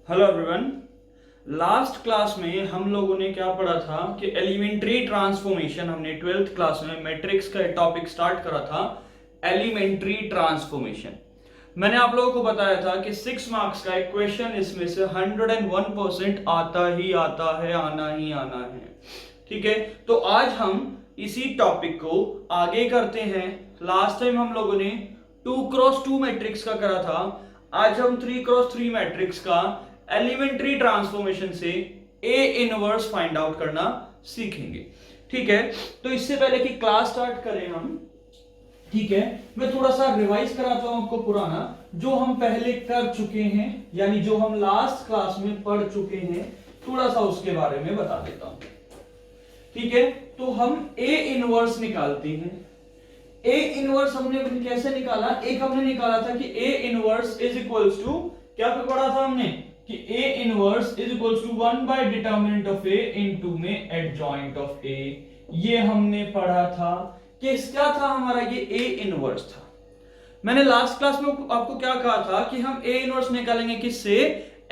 Hello everyone. Last class में हम लोगों ने क्या पढ़ा था कि एलिमेंट्री ट्रांसफॉर्मेशन, हमने 12th क्लास में मैट्रिक्स का टॉपिक स्टार्ट करा था एलिमेंट्री ट्रांसफॉर्मेशन। मैंने आप लोगों को बताया था कि 6 मार्क्स का एक क्वेश्चन इसमें से 101% आता ही आता है, आना ही आना है। ठीक है, तो आज हम इसी टॉपिक को आगे करते हैं। लास्ट टाइम हम लोगों ने 2x2 मैट्रिक्स का करा था, आज हम 3x3 मैट्रिक्स का एलिमेंट्री ट्रांसफॉर्मेशन से ए इनवर्स फाइंड आउट करना सीखेंगे। ठीक है, तो इससे पहले कि क्लास स्टार्ट करें हम, ठीक है, मैं थोड़ा सा रिवाइज कराता हूं आपको पुराना जो हम पहले कर चुके हैं, यानी जो हम लास्ट क्लास में पढ़ चुके हैं, थोड़ा सा उसके बारे में बता देता हूं। ठीक है, तो हम ए इनवर्स निकालते हैं। ए इनवर्स हमने कैसे निकाला? एक हमने निकाला था कि A inverse is equals to, क्या पढ़ा था हमने कि A inverse is equals to 1 by determinant of A into में एडजॉइंट ऑफ ए। ये हमने पढ़ा था कि क्या था हमारा, ये ए इनवर्स था। मैंने लास्ट क्लास में आपको क्या कहा था कि हम ए इनवर्स निकालेंगे किससे?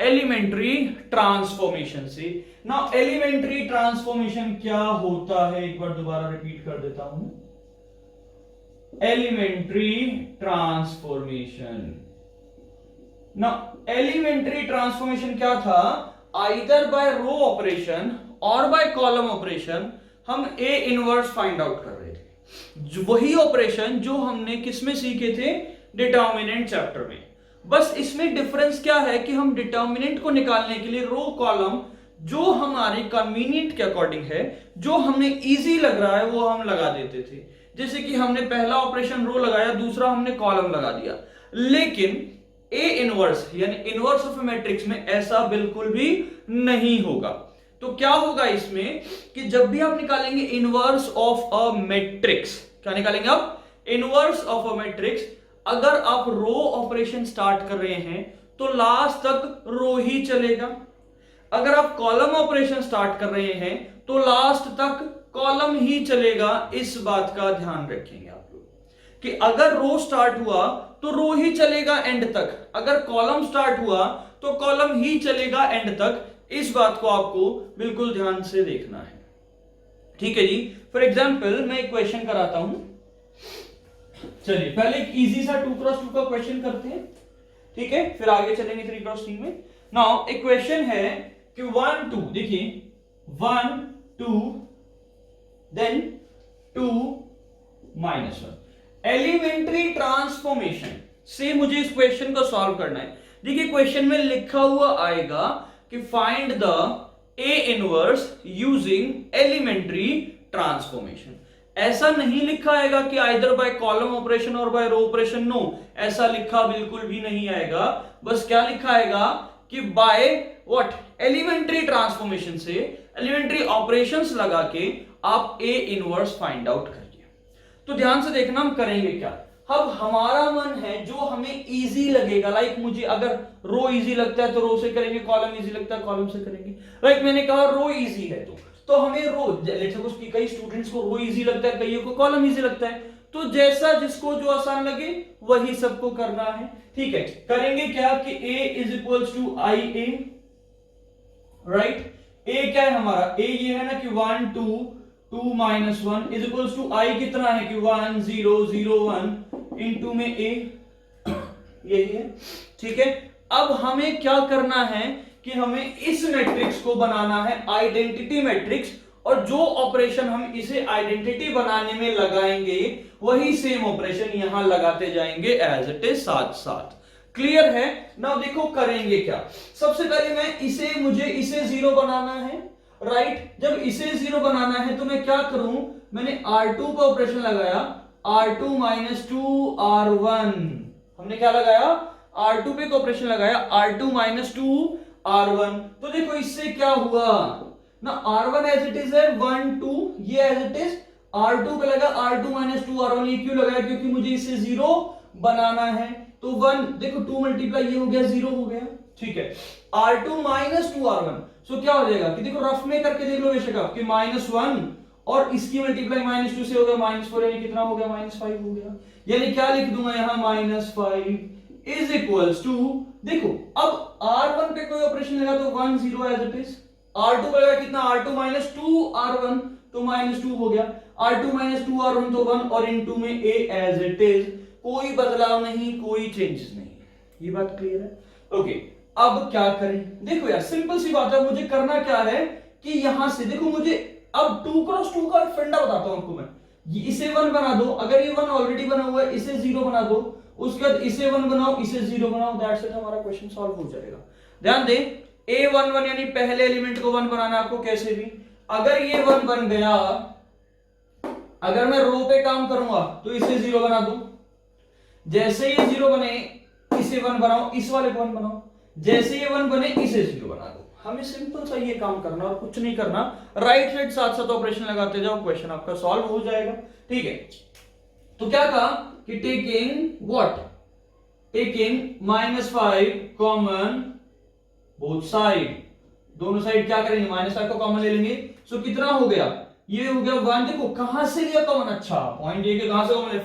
एलिमेंट्री ट्रांसफॉर्मेशन से। नाउ एलिमेंट्री ट्रांसफॉर्मेशन क्या होता है, एक बार दोबारा रिपीट कर देता हूं। Elementary transformation, now elementary transformation क्या था? आइदर बाय रो ऑपरेशन और बाय कॉलम ऑपरेशन हम ए इनवर्स फाइंड आउट कर रहे थे। वही ऑपरेशन जो हमने किसमें सीखे थे? डिटर्मिनेंट चैप्टर में। बस इसमें डिफरेंस क्या है कि हम डिटर्मिनेंट को निकालने के लिए रो कॉलम जो हमारे कन्वीनियंट के अकॉर्डिंग है, जो हमें इजी लग रहा है, वो हम लगा देते थे। जैसे कि हमने पहला ऑपरेशन रो लगाया, दूसरा हमने कॉलम लगा दिया। लेकिन ए इनवर्स यानी इनवर्स ऑफ ए मैट्रिक्स में ऐसा बिल्कुल भी नहीं होगा। तो क्या होगा इसमें कि जब भी आप निकालेंगे इनवर्स ऑफ अ मैट्रिक्स, क्या निकालेंगे आप? Inverse of a matrix. अगर आप रो ऑपरेशन स्टार्ट कर रहे हैं तो लास्ट तक रो ही चलेगा। अगर आप कॉलम ऑपरेशन स्टार्ट कर रहे हैं तो लास्ट तक कॉलम ही चलेगा। इस बात का ध्यान रखेंगे आप लोग कि अगर रो स्टार्ट हुआ तो रो ही चलेगा एंड तक, अगर कॉलम स्टार्ट हुआ तो कॉलम ही चलेगा एंड तक। इस बात को आपको बिल्कुल ध्यान से देखना है। ठीक है जी, फॉर एग्जाम्पल मैं एक क्वेश्चन कराता हूं। चलिए पहले एक इजी सा 2x2 का क्वेश्चन करते हैं, ठीक है, फिर आगे चलेंगे 3x3 में। नाउ एक क्वेश्चन है कि 1 2, देखिए 1 2 देन 2 -1 एलिमेंट्री ट्रांसफॉर्मेशन से मुझे इस क्वेश्चन को सॉल्व करना है। देखिए क्वेश्चन में लिखा हुआ आएगा कि find the A inverse using elementary transformation. ऐसा नहीं लिखा आएगा कि आइदर बाय कॉलम ऑपरेशन और बाय रो ऑपरेशन, नो, ऐसा लिखा बिल्कुल भी नहीं आएगा। बस क्या लिखा आएगा कि बाय व्हाट? एलिमेंट्री ट्रांसफॉर्मेशन से एलिमेंट्री ऑपरेशंस लगा के आप ए इनवर्स फाइंड आउट करिए। तो ध्यान से देखना हम करेंगे क्या। अब हमारा मन है जो हमें इजी लगेगा, लाइक मुझे अगर रो इजी लगता है तो रो से करेंगे, कॉलम इजी लगता है कॉलम से करेंगे। लाइक मैंने कहा रो इजी है तो हमें रो, कई स्टूडेंट्स को रो इजी लगता है, कईयों को कॉलम इजी लगता है, तो जैसा जिसको जो आसान लगे वही सबको करना है। ठीक है, करेंगे क्या कि a is equals to I A, right. a क्या है हमारा? a ये है ना कि 1 2 2 -1 इज इक्वल्स टू आई कितना है कि 1 0 0 1 इनटू में a, यही है। ठीक है, अब हमें क्या करना है कि हमें इस मैट्रिक्स को बनाना है आइडेंटिटी मैट्रिक्स, और जो ऑपरेशन हम इसे आइडेंटिटी बनाने में लगाएंगे वही सेम ऑपरेशन यहां लगाते जाएंगे एज इट इज साथ साथ। क्लियर है? नाउ देखो करेंगे क्या। सबसे पहले मुझे इसे 0 बनाना है, राइट। जब इसे 0 बनाना है तो मैं क्या करूं? मैंने R2 का ऑपरेशन लगाया, R2 - 2 R1। हमने क्या लगाया? R2 पे ऑपरेशन लगाया, R2 - 2 R1। तो देखो इससे क्या हुआ ना, R1 एज इट इज है 1 2, ये एज इट इज R2 पे लगा R2 - 2 R1। ये क्यों लगाया? क्योंकि मुझे इसे 0 बनाना है। तो 1 देखो 2 मल्टीप्लाई ये हो गया 0 हो गया। ठीक है, R2 - 2 R1, सो क्या हो जाएगा कि देखो रफ में करके देख लो बेशक आप कि -1 और इसकी मल्टीप्लाई -2 से हो गया -4, यानी कितना हो गया? -5 हो गया। यानी क्या लिख दूंगा यहां? -5 इज इक्वल्स टू, देखो अब R1 पे कोई ऑपरेशन लगा तो 1 0 एज इट इज, R2 पे लगा कितना R2 माइनस 2 R1 तो माइनस 2 हो गया, R2 माइनस 2 R1 तो 1 और इनटू में A एज इट इज, कोई बदलाव नहीं, कोई चेंजेस नहीं। ये बात क्लियर है? ओके अब क्या करें? देखो यार सिंपल सी बात है, मुझे करना क्या है कि यहां से देखो मुझे अब 2 क्रॉस 2 का फंडा बताता हूं आपको मैं। इसे 1 बना दो, अगर ये 1 ऑलरेडी बना हुआ है इसे 0 बना दो, उसके बाद इसे 1 बनाओ इसे 0 बनाओ, दैट्स इट, हमारा क्वेश्चन सॉल्व हो जाएगा। ध्यान दे A11 यानी पहले एलिमेंट को 1 बनाना आपको कैसे भी, अगर ये 1 बन गया, अगर मैं रो पे काम करूंगा तो इसे 0 बना दो, जैसे ये 0 बने इसे 1 बनाओ, इस वाले को 1 बनाओ, जैसे ये 1 बने इसे 0 बना दो। हमें सिंपल सा ये काम करना और कुछ नहीं करना, राइट साइड साथ साथ ऑपरेशन लगाते जाओ, क्वेश्चन आपका सॉल्व हो जाएगा। ठीक है, तो क्या कहा कि taking what, taking -5 common both side, दोनों साइड क्या करेंगे -5 को कॉमन ले लेंगे, सो कितना हो गया, ये हो गया 1। देखो कहां से लिया कॉमन, अच्छा पॉइंट ये कि कहां से कॉमन है,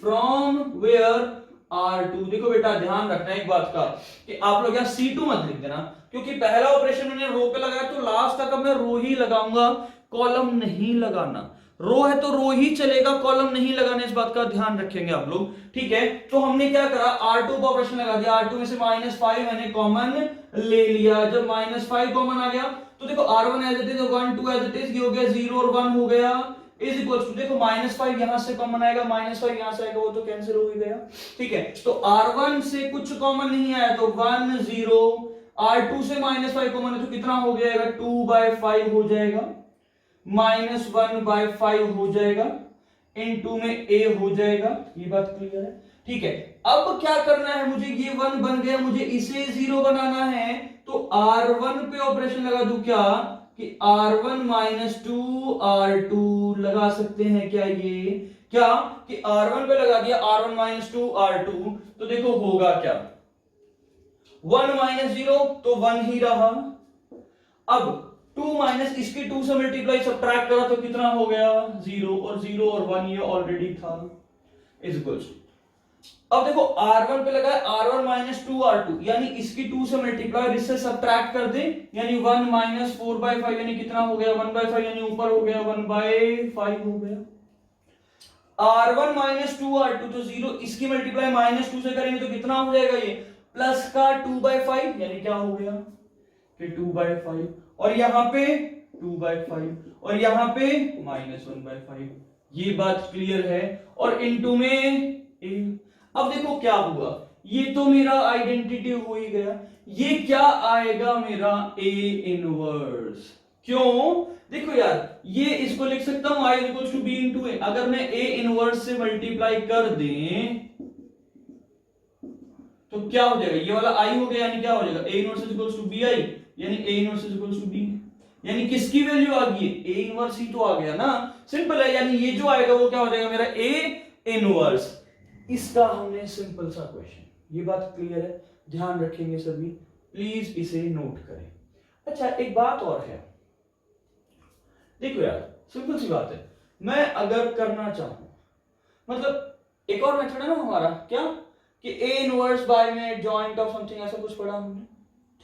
फ्रॉम वेयर R2। देखो बेटा ध्यान रखना एक बात का कि आप लोग यहाँ C2 मत लिख देना, क्योंकि पहला ऑपरेशन मैंने रो पे लगाया तो लास्ट तक अब मैं रो ही लगाऊंगा, कॉलम नहीं लगाना। रो है तो रो ही चलेगा, कॉलम नहीं लगाना, इस बात का ध्यान रखेंगे आप लोग। ठीक है, तो हमने क्या करा, R2 का ऑपरेशन लगा दिया, R2 में से -5 मैंने कॉमन ले लिया। जब -5 कॉमन आ गया तो देखो R1 as it is, 1 2 as it is, ये हो गया 0 और 1 हो गया, इज इक्वल टू, देखो -5 यहां से कॉमन आएगा, -5 यहां से आएगा, वो तो कैंसिल हो ही गया। ठीक है, तो R1 से कुछ कॉमन नहीं आया तो 1 0, R2 से -5 कॉमन है तो कितना हो जाएगा, 2/5 हो जाएगा, -1/5 हो जाएगा, इनटू में A हो जाएगा। ये बात क्लियर है? ठीक है, अब क्या करना है मुझे, ये 1 बन गया, मुझे इसे 0 बनाना है, तो R1 पे ऑपरेशन लगा दूं क्या कि R1 -2 R2 लगा सकते हैं क्या, ये क्या कि R1 पे लगा दिया, R1 -2 R2, तो देखो होगा क्या, 1 -0 तो 1 ही रहा, अब 2 माइनस इसके 2 से मल्टीप्लाई सब्ट्रैक्ट करा तो कितना हो गया, 0 और 0 और 1 ये ऑलरेडी था, इज इक्वल्स। अब देखो R1 पे लगा है R1 -2 R2, यानी इसकी 2 से मल्टीप्लाई और इससे सब्ट्रैक्ट कर दे, यानी 1 -4/5 यानी कितना हो गया, 1/5 यानी ऊपर हो गया 1/5 हो गया। R1 -2 R2 तो 0, इसकी मल्टीप्लाई -2 से करेंगे तो कितना हो जाएगा, ये प्लस का 2/5 यानी क्या हो गया कि 2/5, और यहां पे 2/5 और यहां पे -1/5। ये बात क्लियर है, और इनटू में A। अब देखो क्या हुआ, ये तो मेरा आइडेंटिटी हो ही गया, ये क्या आएगा मेरा A इनवर्स। क्यों, देखो यार ये इसको लिख सकता हूं I equals to B into A, अगर मैं A इनवर्स से मल्टीप्लाई कर दें तो क्या हो जाएगा, ये वाला I हो गया, यानी क्या हो जाएगा A inverse equals to BI, यानी A inverse equals to B, यानी किसकी वैल्यू आ गई, A इनवर्स ही तो आ गया ना, सिंपल है, यानी ये जो आएगा वो क्या हो जाएगा मेरा A इनवर्स। इसका हमने सिंपल सा क्वेश्चन, ये बात क्लियर है, ध्यान रखेंगे सभी, प्लीज इसे नोट करें। अच्छा एक बात और है, देखो यार सिंपल सी बात है, मैं अगर करना चाहूं, मतलब एक और मेथड है ना हमारा, क्या कि A इनवर्स बाय में एडजॉइंट ऑफ समथिंग, ऐसा कुछ पढ़ा हमने।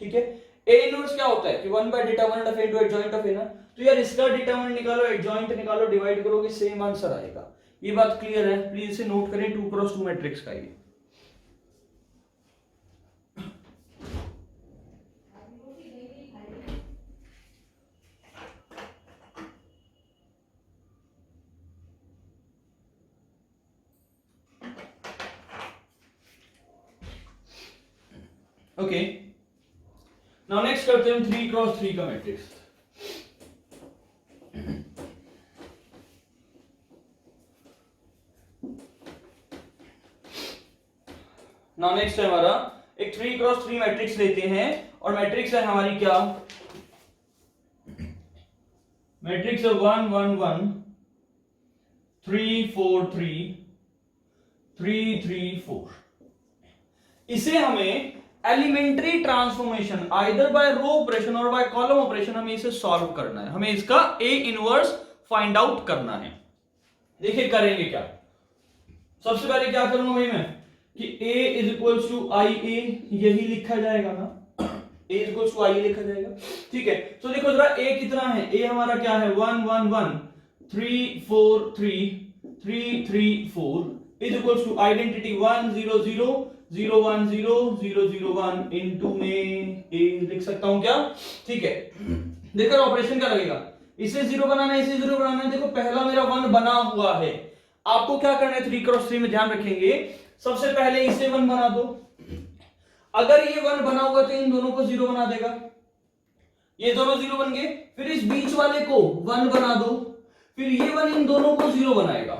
ठीक है, A इनवर्स क्या होता है कि 1 by determinant of A into adjoint of A ना, तो यार इसका डिटरमिनेंट निकालो, एडजॉइंट निकालो, डिवाइड करोगे सेम आंसर आएगा। ये बात क्लियर है, प्लीज इसे नोट करें, 2x2 मैट्रिक्स का ये। ओके, नाउ नेक्स्ट करते हैं 3x3 का मैट्रिक्स। नाउ नेक्स्ट है हमारा एक 3x3 मैट्रिक्स लेते हैं, और मैट्रिक्स है हमारी क्या, मैट्रिक्स है 1 1 1 3 4 3 3 3 4। इसे हमें elementary transformation either by row operation और बाय कॉलम ऑपरेशन हमें इसे सॉल्व करना है, हमें इसका A इनवर्स फाइंड आउट करना है। देखिए करेंगे क्या, सबसे पहले क्या करूंगा भाई मैं, कि a is equals to I ए, यही लिखा जाएगा ना, a is equals to I ए लिखा जाएगा। ठीक है, तो देखो जरा a कितना है, a हमारा क्या है 1 1 1 3 4 3 3 3 4 is equals to identity 1 0 0 0 1 0 0 0 1 into में a लिख सकता हूं क्या? ठीक है, देखो ऑपरेशन क्या लगेगा, इसे 0 बनाना है, इसे 0 बनाना है। देखो पहला मेरा 1 बना हुआ है, आपको क्या करना है 3 क्रॉस 3 में ध्यान रखेंगे, सबसे पहले इसे 1 बना दो। अगर ये 1 बना हुआ तो इन दोनों को 0 बना देगा, ये दोनों 0 बन गए। फिर इस बीच वाले को 1 बना दो, फिर ये 1 इन दोनों को 0 बनाएगा,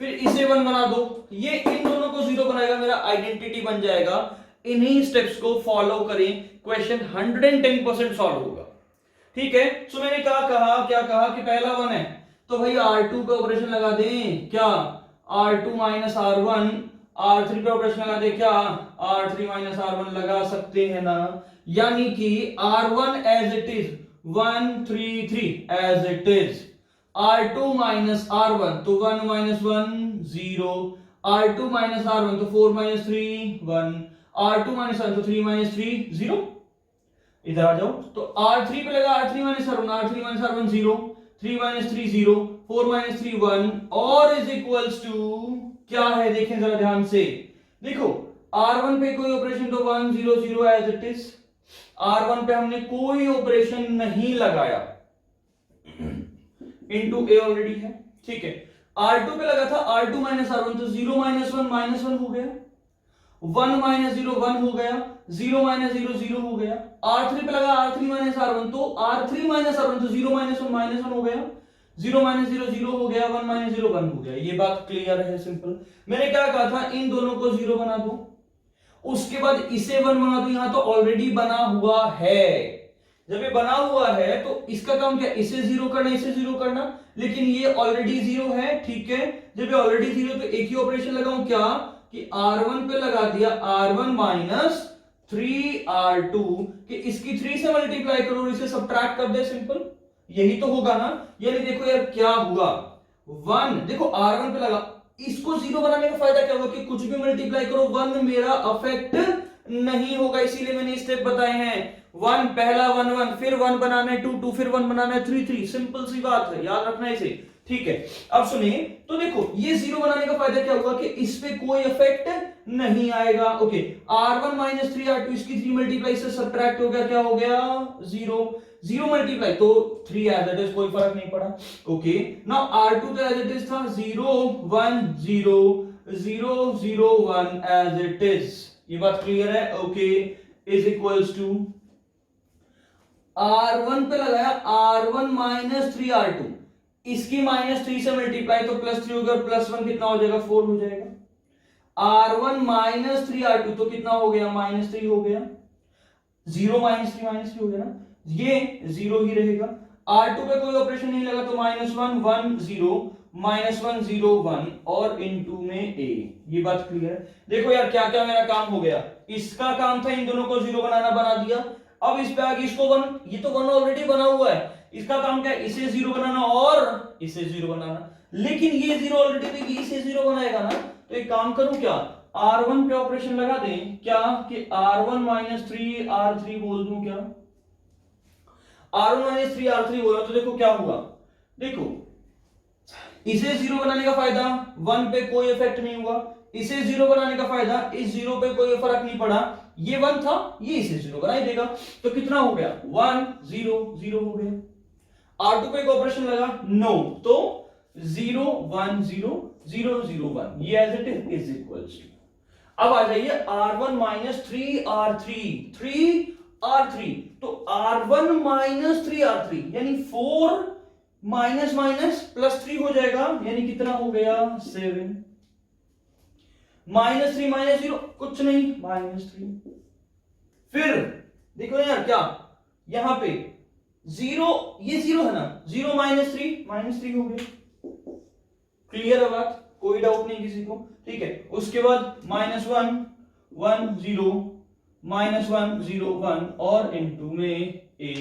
फिर इसे 1 बना दो, ये इन दोनों को 0 बनाएगा, मेरा आइडेंटिटी बन जाएगा। इन्हीं स्टेप्स को फॉलो करें, क्वेश्चन 110% सॉल्व होगा। ठीक है, सो मैंने क्या कहा कि पहला 1 है तो भाई R2 पे ऑपरेशन लगा दें, क्या R2 माइनस R1, R3 पे ऑपरेशन लगा दें, क्या R3 माइनस R1 लगा सकते हैं ना, यानी कि R1 as it is 1 3 3 as it is, R2 minus R1 तो 1 माइनस 1 0, R2 माइनस R1 तो 4 माइनस 3 1, R2 माइनस R1 तो 3 माइनस 3 0। इधर आ जाओ, तो R3 पे लगा R3 minus R1, R3 minus R1 0, 3 minus 3 0, 4 minus 3 1 और इज इक्वल्स टू क्या है, देखें जरा ध्यान से, देखो R1 पे कोई ऑपरेशन तो 1 0 0 एज इट इज, R1 पे हमने कोई ऑपरेशन नहीं लगाया, इनटू ए ऑलरेडी है। ठीक है, R2 पे लगा था R2 माइनस R1 तो 0 माइनस 1 माइनस 1 हो गया, 1 माइनस 0 1 हो गया, 0 माइनस 0 0 हो गया। R3 पे लगा R3 माइनस R1 तो R3 माइनस R1 तो 0 माइनस 1 माइनस 1 हो गया, 0 माइनस 0 0 हो गया, 1 माइनस 0 1 हो गया। ये बात क्लियर है, सिंपल। मैंने क्या कहा था, इन दोनों को 0 बना दो, उसके बाद इसे 1 बना दो, यहां तो ऑलरेडी बना हुआ है। जब ये बना हुआ है तो इसका काम क्या, इसे 0 करना, इसे 0 करना, लेकिन ये ऑलरेडी 0 है। ठीक है, जब ये ऑलरेडी 0 तो एक ही ऑपरेशन लगाऊं, क्या कि R1 पे लगा दिया R1 माइनस 3R2 कि इसकी 3 से मल्टीप्लाई करो और इसे सब्ट्रैक्ट कर दे, सिंपल। यही तो होगा ना, यानी देखो यार क्या हुआ, 1 देखो R1 पे लगा, इसको 0 बनाने का फायदा क्या होगा कि कुछ भी मल्टीप्लाई करो 1 मेरा अफेक्ट नहीं होगा, इसीलिए मैंने स्टेप बताए हैं। 1 पहला 1 1, फिर 1 बनाना है 2 2, फिर 1 बनाना है 3 3, सिंपल सी बात है, याद रखना इसे। ठीक है, अब सुनिए, तो देखो ये 0 बनाने का फायदा क्या होगा कि इस पे कोई इफेक्ट नहीं आएगा। ओके, R1 माइनस 3R2, इसकी 3 मल्टीप्लाई से सब्ट्रैक्ट हो गया, क्या हो गया 0, 0 मल्टीप्लाई तो 3 एज इट इज, कोई फर्क नहीं पड़ा। ओके, नाउ R2 तो एज इट इज था 0 1 0 0 0 1 एज इट इज, ये बात क्लियर है। Okay, is equals to R1 पे लगाया R1 माइनस 3R2, इसकी माइनस 3 से मल्टीप्लाई तो प्लस 3 हो गया, प्लस 1 कितना हो जाएगा 4 हो जाएगा। R1 माइनस 3R2 तो कितना हो गया माइनस 3 हो गया, 0 माइनस 3 हो गया ना, ये 0 ही रहेगा। R2 पे कोई ऑपरेशन नहीं लगा तो माइनस 1 1 0 माइनस 1 0 1 और इनटू में a, ये बात क्लियर है। देखो यार क्या क्या मेरा काम हो गया, इसका काम था इन दोनों को 0 बनाना, बना दिया। अब इस पे आगे इसको 1, ये तो 1 ऑलरेडी बना हुआ है, इसका काम क्या है इसे 0 बनाना और इसे 0 बनाना, लेकिन ये 0 ऑलरेडी देगी, इसे 0 बनाएगा ना, तो एक काम करूं क्या, R1 पे ऑपरेशन लगा दें, क्या कि R1 माइनस 3R3 बोल दूं, क्या R1 माइनस 3R3 बोला तो देखो क्या हुआ, देखो इसे 0 बनाने का फायदा 1 पे कोई इफेक्ट नहीं हुआ, इसे 0 बनाने का फायदा इस 0 पे कोई फर्क नहीं पड़ा, ये 1 था, ये इसे 0 बना ही देगा, तो कितना हो गया 1 0 0 हो गया। R2 पे ऑपरेशन लगा नो, तो 0 1 0 0 0 1, ये as it is equals to, अब आ जाइए R1 माइनस 3R3 तो R1 माइनस 3R3 यानी 4 माइनस माइनस प्लस 3 हो जाएगा, यानी कितना हो गया 7, माइनस 3 माइनस 0 कुछ नहीं माइनस 3, फिर देखो यार क्या यहां पे 0, ये 0 है ना, 0 माइनस 3 हो गया, क्लियर है बात, कोई डाउट नहीं किसी को। ठीक है, उसके बाद माइनस 1 1 0 माइनस 1 0 1 और इनटू में a,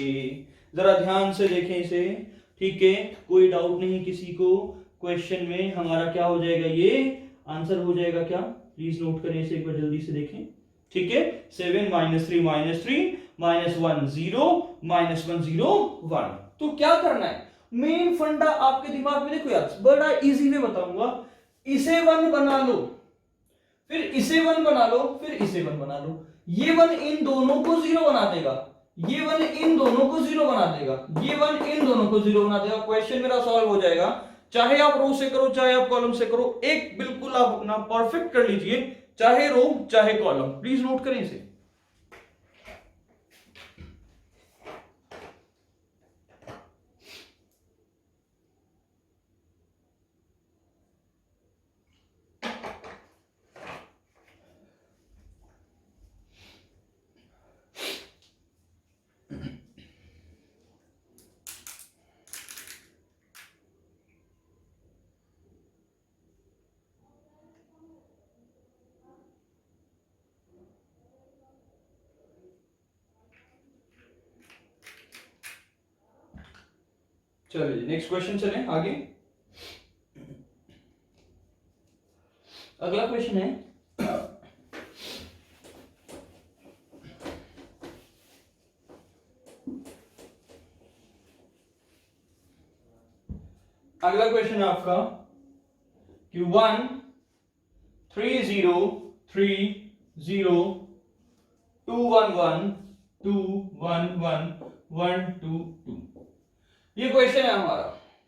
जरा ध्यान से देखें इसे। ठीक है, कोई डाउट नहीं किसी को, क्वेश्चन में हमारा क्या हो जाएगा, ये आंसर हो जाएगा क्या, प्लीज नोट करें इसे एक बार जल्दी से देखें। ठीक है, 7 - 3 - 3 -1 0 -1 0 1। तो क्या करना है, मेन फंडा आपके दिमाग में देखो यार, बड़ा इजी वे बताऊंगा। इसे 1 बना लो, फिर इसे 1 बना लो, फिर इसे 1 बना लो। ये 1 इन दोनों को 0 बना देगा, ये 1 इन दोनों को 0 बना देगा, ये 1 इन दोनों को 0 बना देगा। क्वेश्चन मेरा सॉल्व हो जाएगा। चाहे आप रो से करो चाहे आप कॉलम से करो, एक बिल्कुल आप अपना परफेक्ट कर लीजिए, चाहे रो चाहे कॉलम। प्लीज नोट करें इसे। चलिए नेक्स्ट क्वेश्चन चलें आगे। अगला क्वेश्चन है, अगला क्वेश्चन है आपका कि 1 3 0 3 0 2 1 1 2 1 1 1 2 2, ये क्वेश्चन है हमारा।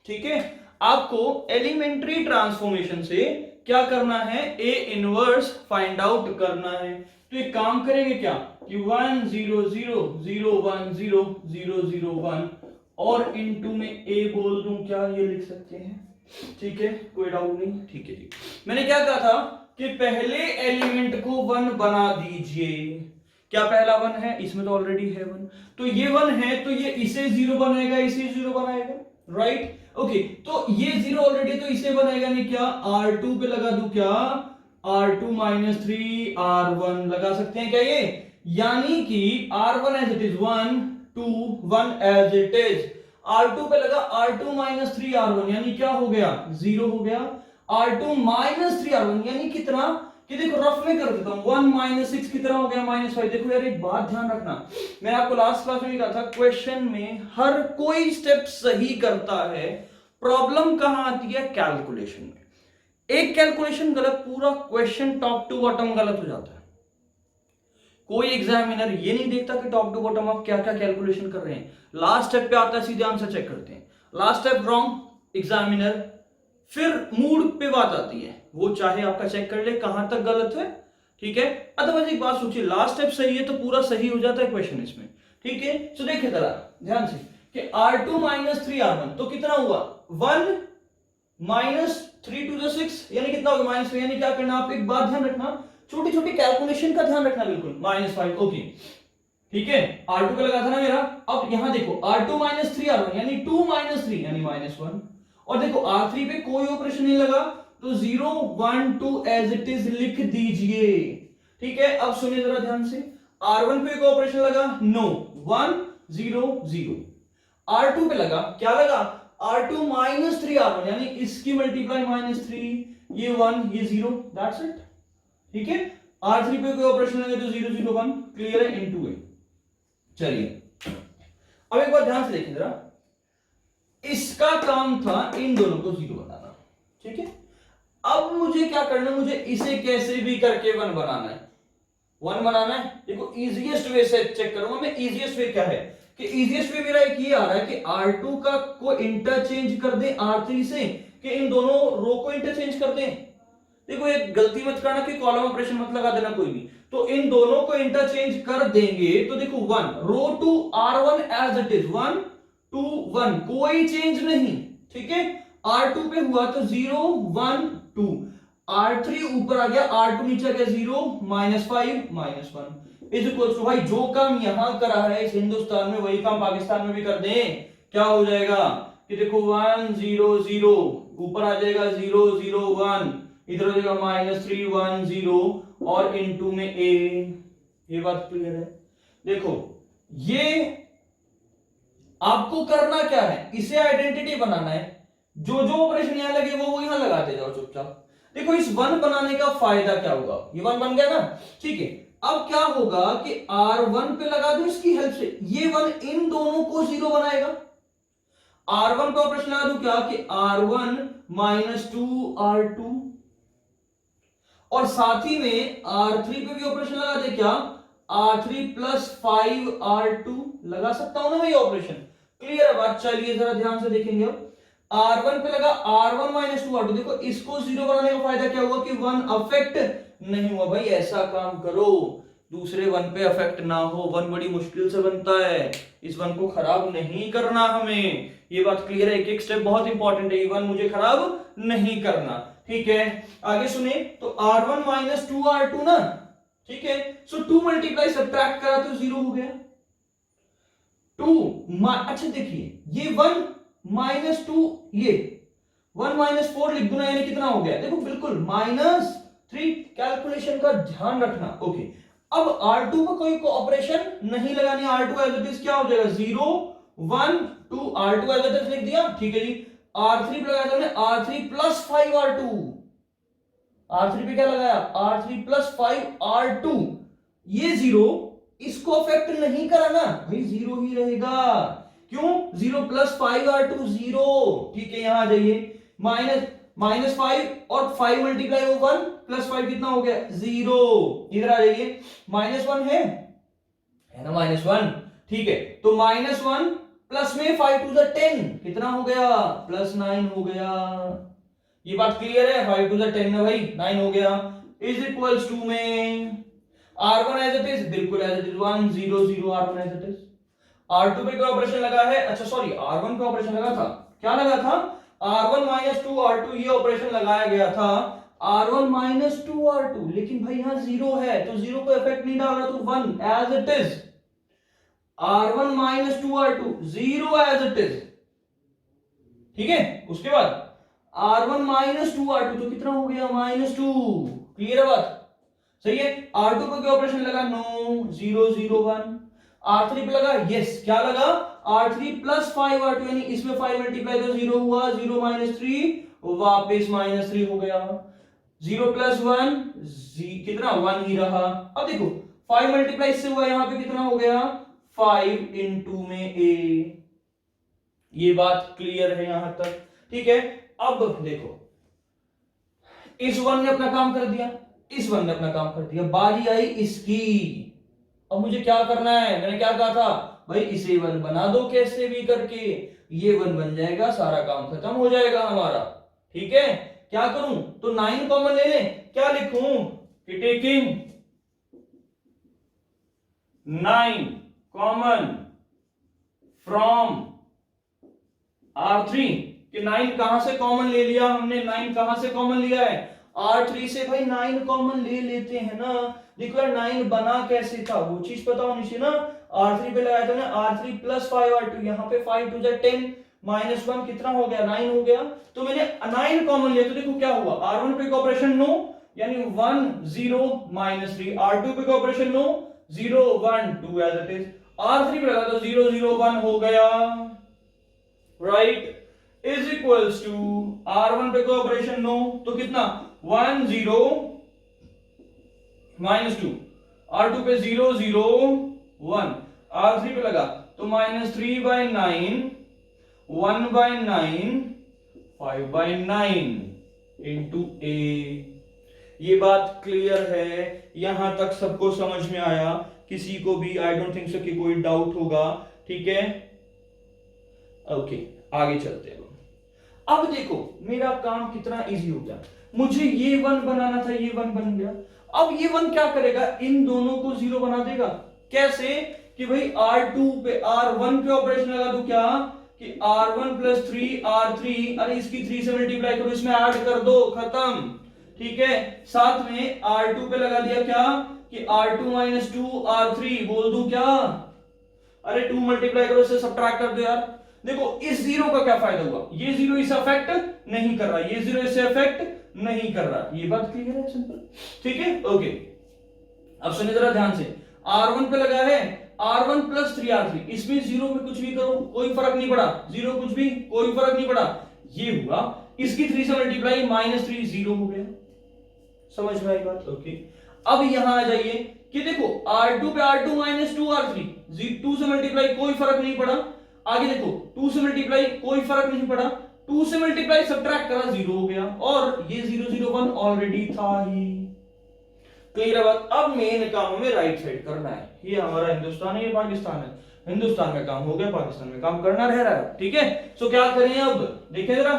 ठीक है, आपको एलिमेंट्री ट्रांसफॉर्मेशन से क्या करना है, ए इनवर्स फाइंड आउट करना है। तो एक काम करेंगे क्या कि 1 0 0 0 1 0 0 0 1 और इनटू में ए बोल दूं, क्या ये लिख सकते हैं? ठीक है, कोई डाउट नहीं। ठीक है जी, मैंने क्या कहा था कि पहले एलिमेंट को 1 बना दीजिए। क्या पहला 1 है, इसमें तो ऑलरेडी है 1, तो ये 1 है तो ये इसे 0 बनाएगा, इसे 0 बनाएगा, राइट। ओके, तो ये 0 ऑलरेडी, तो इसे बनाएगा नहीं, क्या R2 पे लगा दूं, क्या R2 - 3 R1 लगा सकते हैं क्या ये, यानी कि R1 as it is 1 2 1 as it is, R2 पे लगा R2 - 3 R1, यानी क्या हो गया 0 हो गया। R2 - 3 R1 यानी कितना, कि देखो रफ में कर देता हूं, 1 - 6 कितना हो गया -5। देखो यार एक बात ध्यान रखना, मैंने आपको लास्ट क्लास में भी कहा था, क्वेश्चन में हर कोई स्टेप सही करता है, प्रॉब्लम कहां आती है, कैलकुलेशन में। एक कैलकुलेशन गलत, पूरा क्वेश्चन टॉप टू बॉटम गलत हो जाता है। कोई एग्जामिनर ये नहीं देखता कि टॉप टू बॉटम आप क्या क्या कैलकुलेशन कर रहे हैं, लास्ट स्टेप पे आता है सीधे आंसर चेक करते हैं, लास्ट स्टेप रॉन्ग एग्जामिनर, फिर मूड पे बात आती है, वो चाहे आपका चेक कर ले कहां तक गलत है। ठीक है, अदरवाइज एक बात सोचिए, लास्ट स्टेप सही है तो पूरा सही हो जाता है क्वेश्चन इसमें। ठीक है, तो देखिए जरा ध्यान से कि R2 - 3 R1 तो कितना हुआ, 1 - 3 to the 6 यानी कितना होगा -5, यानी क्या करना, आप एक बात ध्यान रखना, छोटी छोटी कैलकुलेशन का ध्यान रखना, बिल्कुल -5। ओके ठीक है, R2 पे लगा था ना मेरा, अब यहां देखो R2 - 3 R1 यानी 2 - 3 यानी -1, और देखो R3 पे कोई ऑपरेशन नहीं लगा तो 0 1 2 एज इट इज लिख दीजिए। ठीक है, अब सुनिए जरा ध्यान से, R1 पे कोई ऑपरेशन लगा, नो 1 0 0, R2 पे लगा, क्या लगा R2 - 3 R1 यानी इसकी मल्टीप्लाई -3, ये 1 ये 0, दैट्स इट। ठीक है, R3 पे कोई ऑपरेशन लगे तो 0 0 1, क्लियर है, इनटू ए। चलिए अब एक बार ध्यान से देखिए जरा, इसका काम था इन दोनों को 0 बनाना। ठीक है, अब मुझे क्या करना है, मुझे इसे कैसे भी करके 1 बनाना है, 1 बनाना है। देखो इजीएस्ट वे से चेक करूंगा मैं, इजीएस्ट वे क्या है कि इजीएस्ट वे मेरा एक ये आ रहा है कि R2 का को इंटरचेंज कर दे R3 से, कि इन दोनों रो को इंटरचेंज कर दे। देखो एक गलती मत करना कि कॉलम ऑपरेशन मत लगा देना कोई भी, तो इन दोनों को इंटरचेंज कर देंगे तो देखो 1 row to R1 as it is 1 2 1, कोई चेंज नहीं। ठीक है, R2 पे हुआ तो 0 1 2, R3 ऊपर आ गया, R2 नीचे आ गया 0 -5 -1 इज इक्वल टू, भाई जो काम यहां करा है इस हिंदुस्तान में वही काम पाकिस्तान में भी कर दें, क्या हो जाएगा कि देखो 1 0 0 ऊपर आ जाएगा 0 0 1, इधर हो जाएगा -3 1 0 और इनटू में a। ये बात क्लियर है। देखो ये आपको करना क्या है, इसे आइडेंटिटी बनाना है, जो जो ऑपरेशन यहां लगे वो यहां लगाते जाओ चुपचाप। देखो इस वन बनाने का फायदा क्या होगा, ये वन बन गया ना, ठीक है। अब क्या होगा कि R1 पे लगा दो इसकी हेल्प से, ये वन इन दोनों को जीरो बनाएगा। R1 पे ऑपरेशन लगा दो क्या कि R1 माइनस 2R2, और साथ ही में R3 पे भी ऑपरेशन लगा दे क्या, R3 प्लस 5R2 लगा सकता हूं ना मैं ये ऑपरेशन। क्लियर है बात, चलिए जरा ध्यान से देखेंगे। अब R1 पे लगा R1 माइनस 2R2, देखो इसको जीरो बनाने का फायदा क्या हुआ कि वन अफेक्ट नहीं हुआ। भाई ऐसा काम करो दूसरे वन पे अफेक्ट ना हो, वन बड़ी मुश्किल से बनता है, इस वन को खराब नहीं करना हमें, ये बात क्लियर है। एक एक स्टेप बहुत इंपॉर्टेंट है, ये वन मुझे खराब नहीं करना, ठीक है। आगे सुने, तो R1 माइनस 2R2 ना, ठीक है। सो 2 मल्टीप्लाई सब्ट्रैक्ट करा तो जीरो हो गया। 2 अच्छा देखिए ये 1 माइनस 2, ये 1 माइनस 4 लिख दो ना, यानी कितना हो गया, देखो बिल्कुल -3। कैलकुलेशन का ध्यान रखना, ओके। अब R2 पर कोई ऑपरेशन नहीं लगानी, R2 एज इट इज क्या हो जाएगा 0 1 2, R2 एज इट इज लिख दिया, ठीक है जी। R3 पे लगाया हमने R3 प्लस 5R2, R3 पे क्या लगाया R3 प्लस 5R2, ये जीरो इसको अफेक्ट नहीं करा ना भाई, जीरो ही रहेगा। क्यों, 0 प्लस 5R2 जीरो, ठीक है। यहां आ जाइए, -5 और 5 मल्टीप्लाई हो 1 प्लस 5 कितना हो गया 0, इधर आ जाइए, -1 है ना, -1, ठीक है। तो -1 प्लस में 5 टू द 10 कितना हो गया +9 हो गया। ये बात क्लियर है, 5 टू द 10 में भाई 9 हो गया, इज इक्वल्स टू में R1 एज इट इज, बिल्कुल as it is 1 0 0 R1 as it is. R2 पे कोई ऑपरेशन लगा है, अच्छा सॉरी R1 पे ऑपरेशन लगा था, क्या लगा था R1 माइनस 2 R2, ये ऑपरेशन लगाया गया था R1 माइनस 2 R2, लेकिन भाई यहां जीरो है तो जीरो को इफेक्ट नहीं डाल रहा, तो 1 as it is. R1 minus 2 R2 0 as it is, ठीक है। उसके बाद R1 माइनस 2 R2 तो कितना हो गया -2, क्लियर है बात, सही है। R2 पे क्या ऑपरेशन लगा, नो 0 0 1। R3 पे लगा, यस क्या लगा R3 प्लस 5 R2, यानी इसमें 5 मल्टीप्लाई तो 0 हुआ, 0 -3 वापस -3 हो गया, 0 प्लस 1 कितना 1 ही रहा। अब देखो 5 मल्टीप्लाई से हुआ, यहां पे कितना हो गया 5 into में a, ये बात क्लियर है यहां तक, ठीक है। अब देखो इस वन ने अपना काम कर दिया, इस वन ने अपना काम कर दिया, बारी आई इसकी। अब मुझे क्या करना है, मैंने क्या कहा था भाई, इसे वन बना दो कैसे भी करके, ये वन बन जाएगा, सारा काम खत्म हो जाएगा हमारा, ठीक है। क्या करूं, तो 9 कॉमन ले लें, क्या लिखूं कि टेकिंग 9 कॉमन फ्रॉम R3, कि 9 कहां से कॉमन ले लिया हमने, 9 कहां से कॉमन लिया है R3 से, भाई 9 कॉमन ले लेते हैं ना। देखो यार 9 बना कैसे था वो चीज पता होनी चाहिए ना। R3 पे लगाया था ना R3 प्लस 5R2, यहाँ पे 5 टू द 10 -1 कितना हो गया 9 हो गया, तो मैंने 9 कॉमन लिया, तो देखो क्या हुआ R1 पे ऑपरेशन नो, यानी 1 0 -3, R2 पे operation no 0 1 2 as it is, R3 पे लगा तो 0 0 1 हो गया, right, is equals to R1 पे ऑपरेशन नो, तो कितना 1 0 -2, R2 पे 0 0 1, R3 पे लगा तो -3/9 1/9 5/9 इंटू a। ये बात क्लियर है, यहां तक सबको समझ में आया, किसी को भी आई डोंट थिंक सो कि कोई डाउट होगा, ठीक है। ओके आगे चलते हैं। अब देखो मेरा काम कितना इजी हो गया, मुझे ये वन बनाना था, ये वन बन गया। अब ये वन क्या करेगा, इन दोनों को जीरो बना देगा, कैसे कि भाई R2 पे R1 पे ऑपरेशन लगा दूं क्या कि R1 प्लस 3R3, अरे इसकी 3 से मल्टीप्लाई करो, इसमें ऐड कर दो, खत्म, ठीक है। साथ में R2 पे लगा दिया क्या कि R2 माइनस 2R3, बोल दूं क्या, अरे 2 मल्टीप्लाई करो, इससे सब्ट्रैक्ट कर दो यार। देखो इस जीरो का क्या फायदा हुआ, ये जीरो इसे अफेक्ट नहीं कर रहा, ये जीरो इसे अफेक्ट नहीं कर रहा, ये बात क्लियर है, सिंपल, ठीक है। ओके अब सुनिए जरा ध्यान से, R1 पे लगा है R1 प्लस 3R3, इसमें जीरो में कुछ भी करो कोई फर्क नहीं पड़ा, जीरो कुछ भी कोई फर्क नहीं पड़ा, ये हुआ, इसकी 3 से मल्टीप्लाई -3 0 हो गया, समझ में आई बात? ओके। अब यहां आ जाइए कि देखो R2 पे R2 माइनस 2R3, 2 से मल्टीप्लाई कोई फर्क नहीं पड़ा। आगे देखो 2 से मल्टीप्लाई कोई फर्क नहीं पड़ा, 2 से मल्टीप्लाई सब्ट्रैक्ट करा 0 हो गया, और ये 0 0 1 ऑलरेडी था ही। क्लियर है बात? अब मेन काम हमें राइट साइड करना है। ये हमारा हिंदुस्तान है, ये पाकिस्तान है। हिंदुस्तान में काम हो गया, पाकिस्तान में काम करना रह रहा है। ठीक है, सो क्या करें अब देखें जरा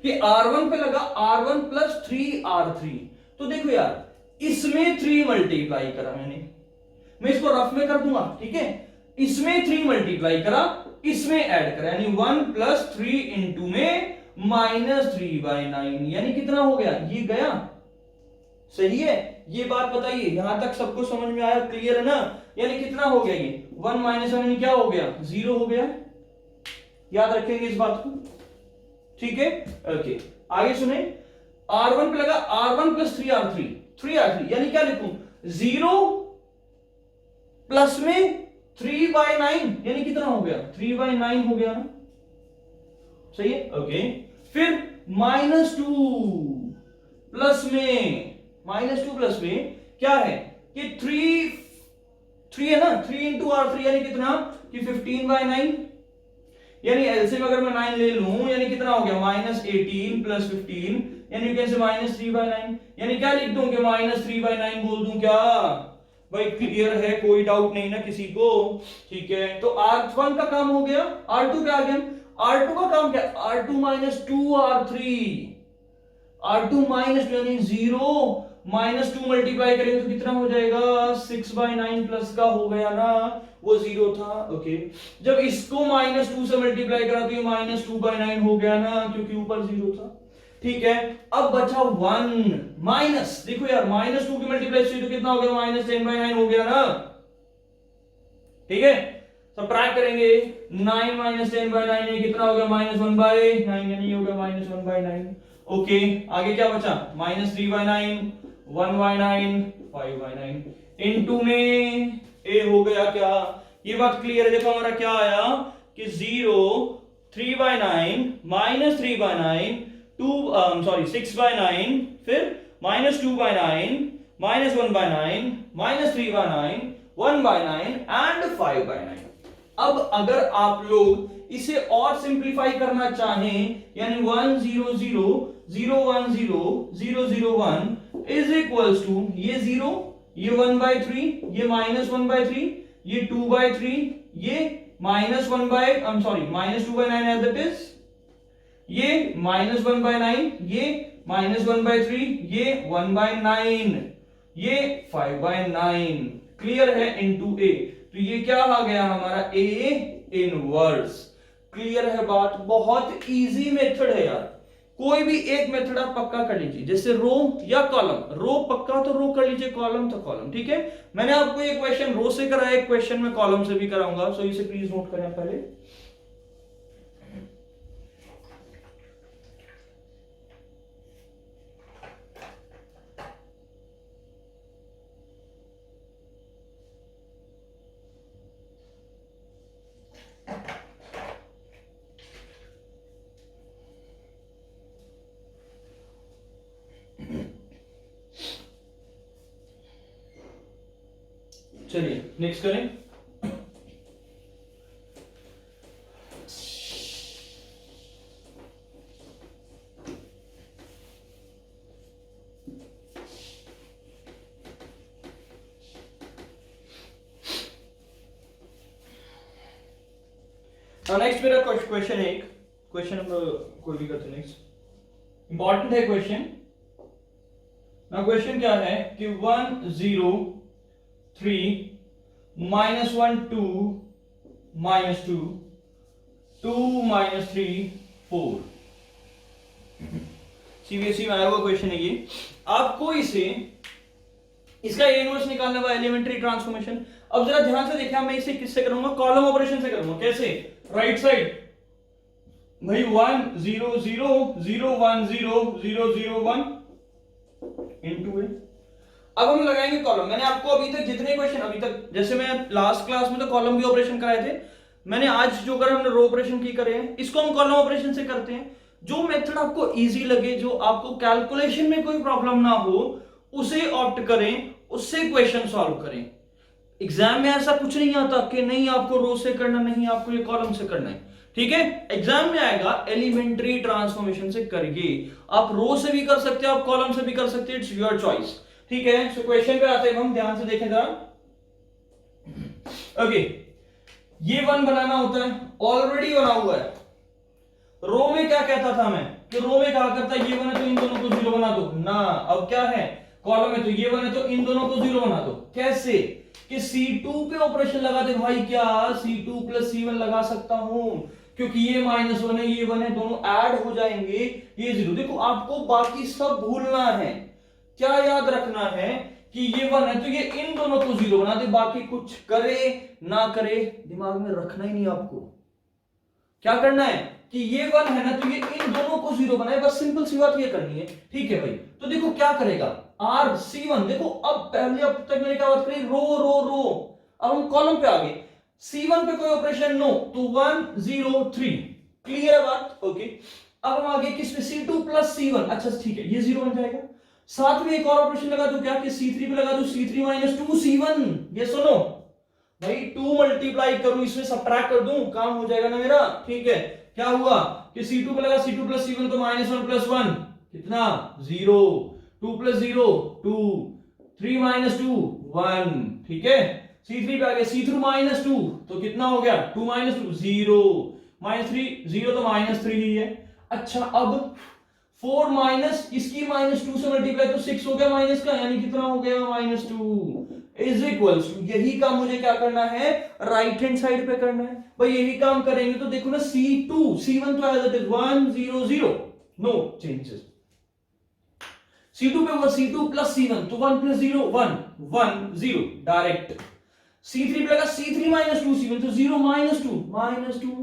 कि R1 पे लगा R1 प्लस 3R3। तो देखो यार इसमें 3 मल्टीप्लाई करा मैंने, मैं इसको रफ में कर दूंगा। ठीक है, इसमें 3 मल्टीप्लाई करा, इसमें ऐड करा, यानी 1 प्लस 3 इंटू में माइनस 3/9, यानी कितना हो गया? ये गया। सही है, ये बात बताइए यहां तक सबको समझ में आया? क्लियर है ना? यानी कितना हो गया? ये 1 माइनस 1 क्या हो गया? 0 हो गया। याद रखेंगे इस बात को। ठीक है, ओके। आगे सुने, R1 पे लगा R1 प्लस 3R3, यानी क्या लिखूं? 0 प्लस में 3/9, यानी कितना हो गया? 3/9 हो गया ना? सही है, ओके। फिर -2 प्लस में क्या है कि 3 है ना, 3 इंटू R3 यानी कितना कि 15/9, यानी एलसीएम अगर मैं 9 ले लूं यानी कितना हो गया? -18 प्लस 15, यानी यू कैन से -3/9, यानी क्या लिख दूं कि -3/9 बोल दूं क्या? भाई क्लियर है, कोई डाउट नहीं ना किसी को? ठीक है, तो R1 का काम हो गया, R2 पे आ गया। R2 का काम क्या? R2 minus 2R3, R2 minus यानी 0 -2 मल्टीप्लाई करेंगे तो कितना हो जाएगा? 6/9 प्लस का हो गया ना, वो 0 था। ओके, जब इसको -2 से मल्टीप्लाई करा तो ये -2/9 हो गया ना, क्योंकि ऊपर 0 था। ठीक है, अब बचा 1 माइनस, देखो यार -2 की मल्टीप्लाई से तो कितना हो गया? -10/9 हो गया ना। ठीक है, सबट्रैक्ट करेंगे 9 -10/9 ये कितना हो गया? -1/9, यानी ये हो गया -1/9। ओके, आगे क्या बचा? -3/9, 1/9, 5/9, इनटू में ए हो गया क्या? ये बात क्लियर है? देखो हमारा क्या आया कि 0, 3/9, -3/9, 6/9, फिर -2/9, -1/9, -3/9, 1/9 एंड 5/9। अब अगर आप लोग इसे और सिंप्लीफाई करना चाहें, यानी 1 0 0 0 1 0 0 0 1 इज इक्वल्स टू ये 0, ये 1/3, ये -1/3, ये 2/3, ये -2/9 एज इट इज, ये -1/9, ये -1/3, ये 1/9, ये 5/9। क्लियर है? इनटू ए, तो ये क्या आ गया हमारा? A inverse. क्लियर है बात? बहुत इजी मेथड है यार, कोई भी एक मेथड आप पक्का कर लीजिए, जैसे रो या कॉलम। रो पक्का तो रो कर लीजिए, कॉलम तो कॉलम। ठीक है, मैंने आपको एक क्वेश्चन रो से कराया, एक क्वेश्चन में कॉलम से भी कराऊंगा, सो इसे प्लीज नोट करें पहले। चलिए नेक्स्ट करें। नेक्स्ट मेरा क्वेश्चन है, एक क्वेश्चन हम कोई भी करते हैं। नेक्स्ट इंपॉर्टेंट है क्वेश्चन। ना क्वेश्चन क्या है कि 1 0 3 -1 2 -2 2 -3 4। सीबीएसई में आया हुआ क्वेश्चन है ये। आपको इसका इनवर्स निकालना हुआ, एलिमेंट्री ट्रांसफॉर्मेशन। अब जरा ध्यान से देखिए, मैं इसे किससे करूंगा? कॉलम ऑपरेशन से करूंगा। कैसे? राइट साइड भाई 1 0 0 0 1 0 0 0 1 इनटू ए। अब हम लगाएंगे कॉलम। मैंने आपको अभी तक जितने क्वेश्चन, अभी तक जैसे मैं लास्ट क्लास में तो कॉलम भी ऑपरेशन कराए थे, मैंने आज जो करे हमने रो ऑपरेशन की करे हैं, इसको हम कॉलम ऑपरेशन से करते हैं। जो मेथड आपको इजी लगे, जो आपको कैलकुलेशन में कोई प्रॉब्लम ना हो, उसे ऑप्ट करें, उससे क्वेश्चन सॉल्व करें। एग्जाम में ऐसा कुछ नहीं आता कि नहीं आपको रो से करना, नहीं आपको ये कॉलम से करना है। ठीक है, एग्जाम में आएगा एलिमेंट्री ट्रांसफॉर्मेशन से करिए। आप रो से भी कर सकते हैं, आप कॉलम से भी कर सकते हैं, इट्स योर चॉइस। ठीक है, सो क्वेश्चन पे आते हैं हम, ध्यान से देखें जरा। ओके, ये वन बनाना होता है, ऑलरेडी बना हुआ है। रो में क्या कहता था मैं कि रो में कहा करता है ये वन है तो इन दोनों को जीरो बना दो ना। अब क्या है, कॉलम में तो ये वन है तो इन दोनों को जीरो बना दो। कैसे कि C2 पे ऑपरेशन लगा दे भाई, क्या C2 प्लस C1 लगा सकता हूं, क्योंकि ये -1 है ये 1 है, दोनों ऐड हो जाएंगे, ये जीरो। देखो आपको बाकी सब भूलना है, क्या याद रखना है कि ये 1 है तो ये इन दोनों को जीरो बना दे, बाकी कुछ करे ना करे दिमाग में रखना ही नहीं। आपको क्या करना है कि ये 1 है ना तो ये इन दोनों को जीरो बनाए, बस सिंपल सी बात ये करनी है। ठीक है भाई, तो देखो क्या करेगा RC1। देखो अब पहले, अब तक मैंने क्या बात करी, रो रो रो, अब हम कॉलम पे आ गए। C1 पे कोई ऑपरेशन नो, तो 1 0 3, क्लियर है बात। ओके, अब हम आगे किस पे, C2 प्लस C1। अच्छा ठीक है, ये जीरो बन जाएगा। साथ में एक और ऑपरेशन लगा दूं क्या, कि C3 पे लगा दूं C3 माइनस 2 C1। ये सुनो भाई, 2 मल्टीप्लाई करूं इसमें सब्ट्रैक्ट कर दूं, काम हो जाएगा ना मेरा। ठीक है, क्या हुआ कि C2 पे लगा C2 प्लस C1 तो -1 प्लस 1 कितना 0, 2 प्लस 0 2, 3 माइनस 2 1। ठीक है, C3 पे आ गया C3 माइनस 2 तो कितना हो गया 2 माइनस 2 0, -3 0 तो -3 ही है। अच्छा अब 4 माइनस इसकी -2 से मल्टीप्लाई तो 6 हो गया माइनस का, यानी कितना हो गया -2 इज इक्वल्स टू, यही काम मुझे क्या करना है, राइट हैंड साइड पे करना है भाई। यही काम करेंगे तो देखो ना, C2 C1 तो as it is 1 0 0, no changes. C2 पे होगा C2 प्लस C1 तो 1 प्लस 0 1 1 0 डायरेक्ट। C3 पे लगा C3 माइनस 2 C1 तो 0 -2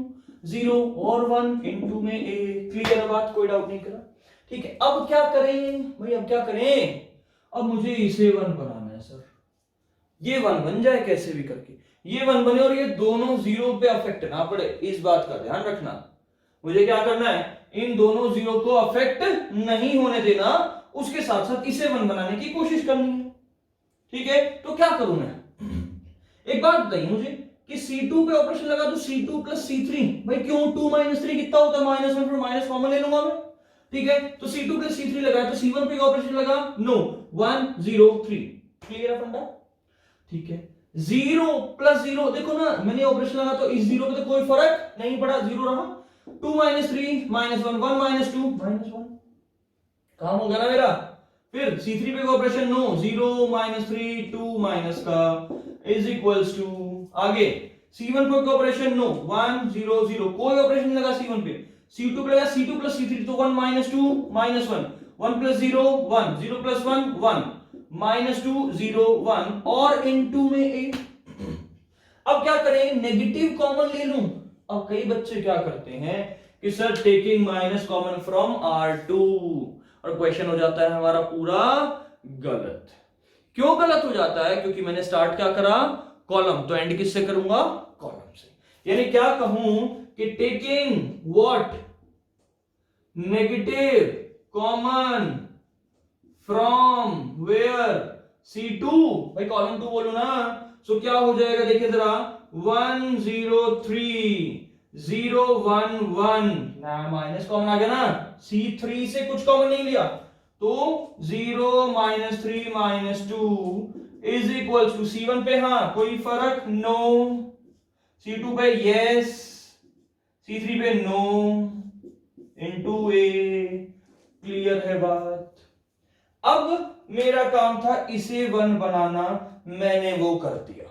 0 और 1 इनटू में a। क्लियर है बात, कोई डाउट नहीं करा। ठीक है, अब क्या करें भाई, अब क्या करें, अब मुझे इसे 1 बनाना है सर। ये 1 बन जाए कैसे भी करके, ये 1 बने और ये दोनों जीरो पे अफेक्ट ना पड़े, इस बात का ध्यान रखना। मुझे क्या करना है, इन दोनों जीरो को अफेक्ट नहीं होने देना, उसके साथ साथ इसे 1 बनाने की कोशिश करनी है। ठीक है, तो क्या करूं मैं, एक बात बताइए मुझे कि C2 पे ऑपरेशन लगा तो C2 प्लस C3, भाई क्यों 2 -3 कितना होता है -1, फिर माइनस कॉमन ले लूंगा मैं। ठीक है, तो C2 प्लस C3 लगा तो C1 पे ऑपरेशन लगा नो 1 0 3, क्लियर है फंडा। ठीक है, 0 प्लस 0, देखो ना मैंने ऑपरेशन लगा तो इस 0 पे तो कोई फर्क नहीं पड़ा, 0 रहा। 2 -3 -1 1 -2 -1, काम हो गया ना मेरा। फिर C3 पे ऑपरेशन नो 0 -3 2 माइनस का इज इक्वल्स टू, आगे C1 पे ऑपरेशन नो 1 0 0, कोई ऑपरेशन लगा C1 पे, C2 पे लगा C2 प्लस C3 तो 1 -2 -1 1 प्लस 0 1 0 प्लस 1 1 -2 0 1 और इनटू में 8। अब क्या करें, नेगेटिव कॉमन ले लूं। अब कई बच्चे क्या करते हैं कि sir taking minus common from R2, और क्वेश्चन हो जाता है हमारा पूरा गलत। क्यों गलत हो जाता है, क्योंकि मैंने स्टार्ट क्या करा, कॉलम, तो एंड किससे करूंगा, कॉलम से। यानी क्या कहूं कि taking what, negative common from where C2, भाई कॉलम 2 बोलो ना। सो क्या हो जाएगा देखिए जरा, 1 0 3 0 1 1 ना, माइनस कॉमन आ गया ना, C3 से कुछ कॉमन नहीं लिया तो 0 -3 -2 इज इक्वल टू C1 पे हाँ कोई फर्क नो, C2 पे यस, C3 पे नो इनटू a। क्लियर है बात। अब मेरा काम था इसे 1 बनाना, मैंने वो कर दिया।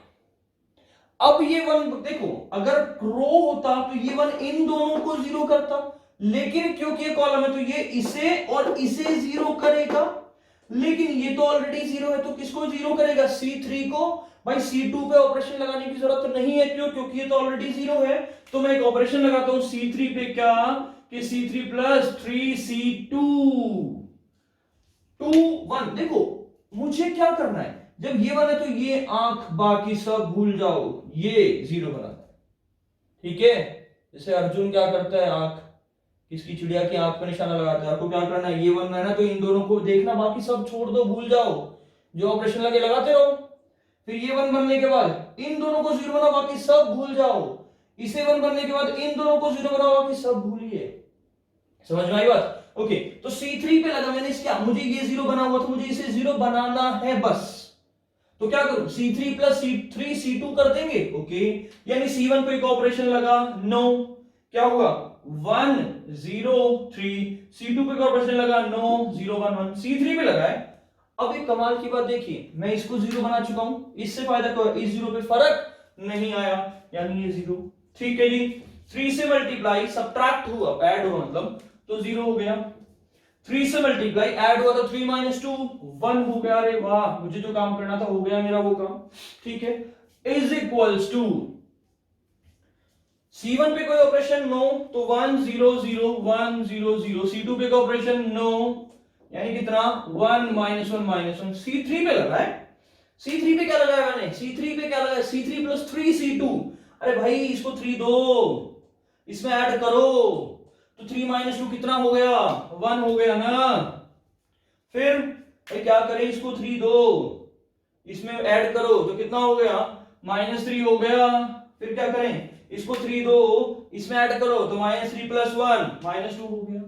अब ये 1 देखो, अगर रो होता तो ये 1 इन दोनों को 0 करता, लेकिन क्योंकि ये कॉलम है तो ये इसे और इसे 0 करेगा, लेकिन ये तो ऑलरेडी 0 है तो किसको 0 करेगा, C3 को। भाई C2 पे ऑपरेशन लगाने की जरूरत नहीं है, क्यों, क्योंकि ये तो ऑलरेडी 0 है। तो मैं एक ऑपरेशन लगाता हूं C3 पे, क्या कि C3 प्लस 3C2 2 1। देखो मुझे क्या करना है, जब ये 1 है तो ये आंख बाकी सब भूल जाओ, ये 0 बनाता है। ठीक है, जैसे अर्जुन क्या करता है, आंख किसकी चिड़िया की आंख पे निशाना लगाते हैं। आपको क्या करना है, ये बनना है ना, तो इन दोनों को देखना, बाकी सब छोड़ दो, भूल जाओ, जो ऑपरेशन लगे लगाते रहो। फिर ये वन बनने के बाद इन दोनों को जीरो बनाओ, बाकी सब भूल जाओ। इसे वन बनने के बाद इन दोनों को जीरो बनाओ, बाकी सब भूलिए। समझ में आई बात? ओके, तो C3 पे लगा मैंने इसका, मुझे ये जीरो बना हुआ था, मुझे इसे जीरो बनाना है बस। तो क्या करूं, C3 प्लस C3 C2 कर देंगे। ओके, यानी C1 पे एक ऑपरेशन लगा, नो, क्या हुआ 1 0 3, C2 पे एक ऑपरेशन लगा, नो 0 1 1, C3 पे लगा है। अब एक कमाल की बात देखिए, मैं इसको जीरो बना चुका हूं, इससे फायदा क्या, इस जीरो पे फर्क नहीं आया, यानी ये जीरो। ठीक है जी, 3 से मल्टीप्लाई सब्ट्रैक्ट हुआ, ऐड हुआ मतलब, तो जीरो हो गया। 3 से मल्टीप्लाई ऐड हुआ तो 3 माइनस 2 1 हो गया। अरे वाह, मुझे जो काम करना था हो गया मेरा वो काम। ठीक है, इज इक्वल्स टू C1 पे कोई ऑपरेशन नो, तो 1 0 0 1 0 0, C2 पे कोई ऑपरेशन नो, यानी कितना 1 माइनस 1 माइनस 1, C3 पे लगा है। C3 पे क्या लगाया मैंने, C3 पे क्या लगाया, C3 प्लस 3 C2। अरे भाई इसको 3 दो, इसमें ऐड करो, तो 3 माइनस 2 कितना हो गया, 1 हो गया ना। फिर क्या करें, इसको 3 दो, इसमें ऐड करो, तो कितना हो गया, -3 हो गया। फिर क्या करें, इसको 3 दो, इसमें ऐड करो, तो -3 प्लस 1 -2 हो गया।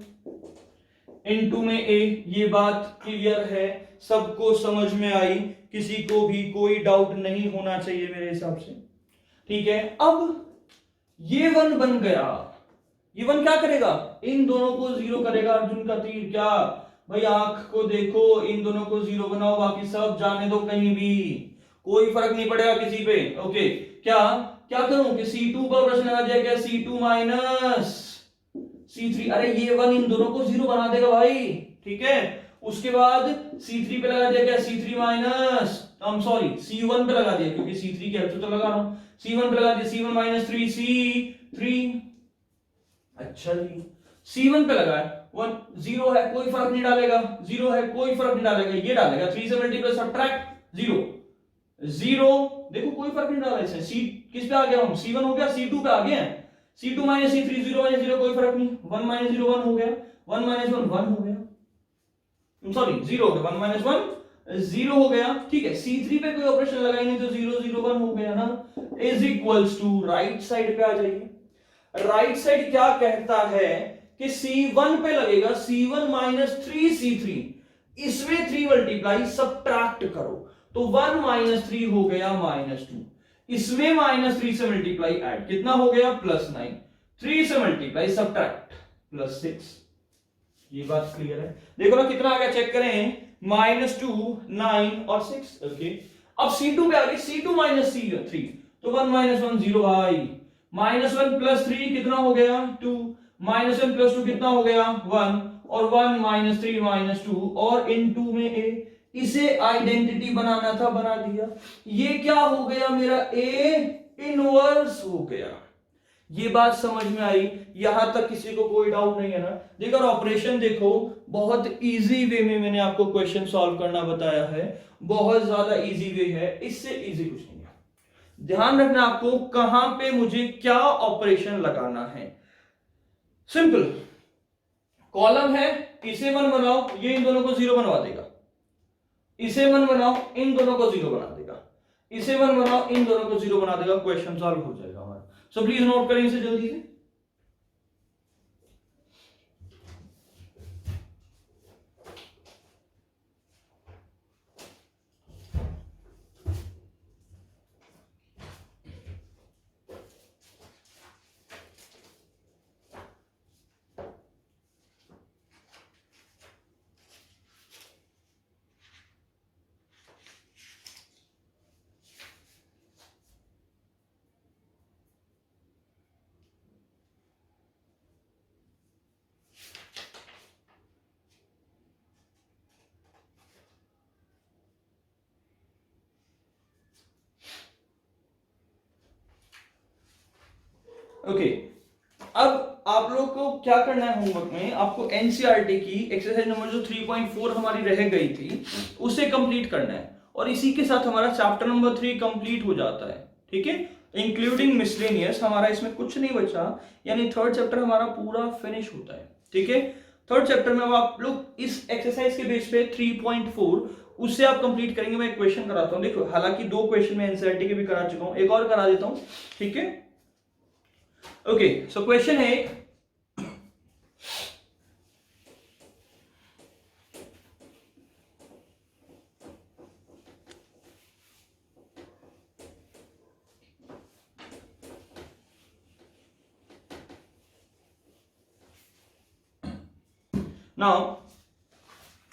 इनटू में a, ये बात क्लियर है, सबको समझ में आई, किसी को भी कोई डाउट नहीं होना चाहिए मेरे हिसाब से। ठीक है, अब ये 1 बन गया, ये 1 क्या करेगा, इन दोनों को जीरो करेगा। अर्जुन का तीर, क्या भाई आंख को देखो, इन दोनों को जीरो बनाओ, बाकी सब जाने दो, कहीं भी कोई फर्क नहीं पड़ेगा किसी पे। ओके, क्या क्या करूं कि C2 पर प्रश्न लगा दिया गया, C2 माइनस C3, अरे ये 1 इन दोनों को जीरो बना देगा भाई। ठीक है, उसके बाद C3 पे लगा दिया गया C3 माइनस, सॉरी C1 पे लगा दिया, क्योंकि C3 की हेल्प तो लगा रहा हूं, C1 पे लगा दिया C1 माइनस 3 C3। अच्छा जी, C1 पे लगा है 1 0 है, कोई फर्क नहीं डालेगा, 0 है कोई फर्क नहीं डालेगा, ये डालेगा 3 से मल्टीप्लाई सब्ट्रैक्ट 0 0, देखो कोई फर्क नहीं डाला इसमें। C किस पे आ गया हम, C1 हो गया, C2 पे आ गए हैं, C2 माइनस C3 0 माइनस 0 कोई फर्क नहीं, 1 माइनस 0 1 हो गया, 1 माइनस 1 1 हो गया, सॉरी 0 हो गया, 1 माइनस 1 0 हो गया। ठीक है, C3 पे कोई ऑपरेशन लगाई नहीं, तो 0 0 1 हो गया ना, is equals to right side पे आ जाइए। राइट साइड क्या कहता है कि C1 पे लगेगा C1 माइनस 3 C3, इसमें 3 मल्टीप्लाई सब्ट्रैक्ट करो, तो 1 माइनस 3 हो गया -2, इसमें -3 से मल्टीप्लाई ऐड, कितना हो गया +9, 3 से मल्टीप्लाई सब्ट्रैक्ट +6। ये बात क्लियर है, देखो ना कितना आ गया, चेक करें, -2 9 और 6। ओके, अब C2 पे आ गई, C2 माइनस C3, तो 1 माइनस 1 0 भाई, -1 प्लस 3 कितना हो गया 2, -1 प्लस 2 कितना हो गया 1, और 1 माइनस 3 -2, और इन 2 में a, इसे आइडेंटिटी बनाना था, बना दिया। ये क्या हो गया मेरा, a इनवर्स हो गया। ये बात समझ में आई, यहां तक किसी को कोई डाउट नहीं है ना। देखो ऑपरेशन देखो, बहुत इजी वे में मैंने आपको क्वेश्चन सॉल्व करना बताया है, बहुत ज्यादा इजी वे है, इससे इजी कुछ नहीं है। ध्यान रखना आपको कहां पे मुझे क्या ऑपरेशन लगाना है। सिंपल, कॉलम है, इसे 1 बनाओ, ये इन दोनों को 0 बनवा देगा, इसे 1 बनाओ, इन दोनों को 0 बना देगा, इसे 1 बनाओ, इन दोनों को 0 बना देगा, क्वेश्चन सॉल्व हो जाएगा हमारा। सो प्लीज नोट करें इसे जल्दी से। ओके, अब आप लोग को क्या करना है होमवर्क में, आपको एनसीईआरटी की एक्सरसाइज नंबर जो 3.4 हमारी रह गई थी उसे कंप्लीट करना है, और इसी के साथ हमारा चैप्टर नंबर 3 कंप्लीट हो जाता है। ठीक है, इंक्लूडिंग मिसलेनियस, हमारा इसमें कुछ नहीं बचा, यानी 3rd चैप्टर हमारा पूरा फिनिश होता है। ठीक है। थर्ड चैप्टर में अब आप लोग इस एक्सरसाइज के बेस पे 3.4 उससे आप कंप्लीट करेंगे। मैं एक क्वेश्चन कराता हूं, देखो हालांकि 2 क्वेश्चन में एनसीईआरटी के भी करा चुका हूं, एक और करा देता हूं, ठीक है। ओके, सो क्वेश्चन है नाउ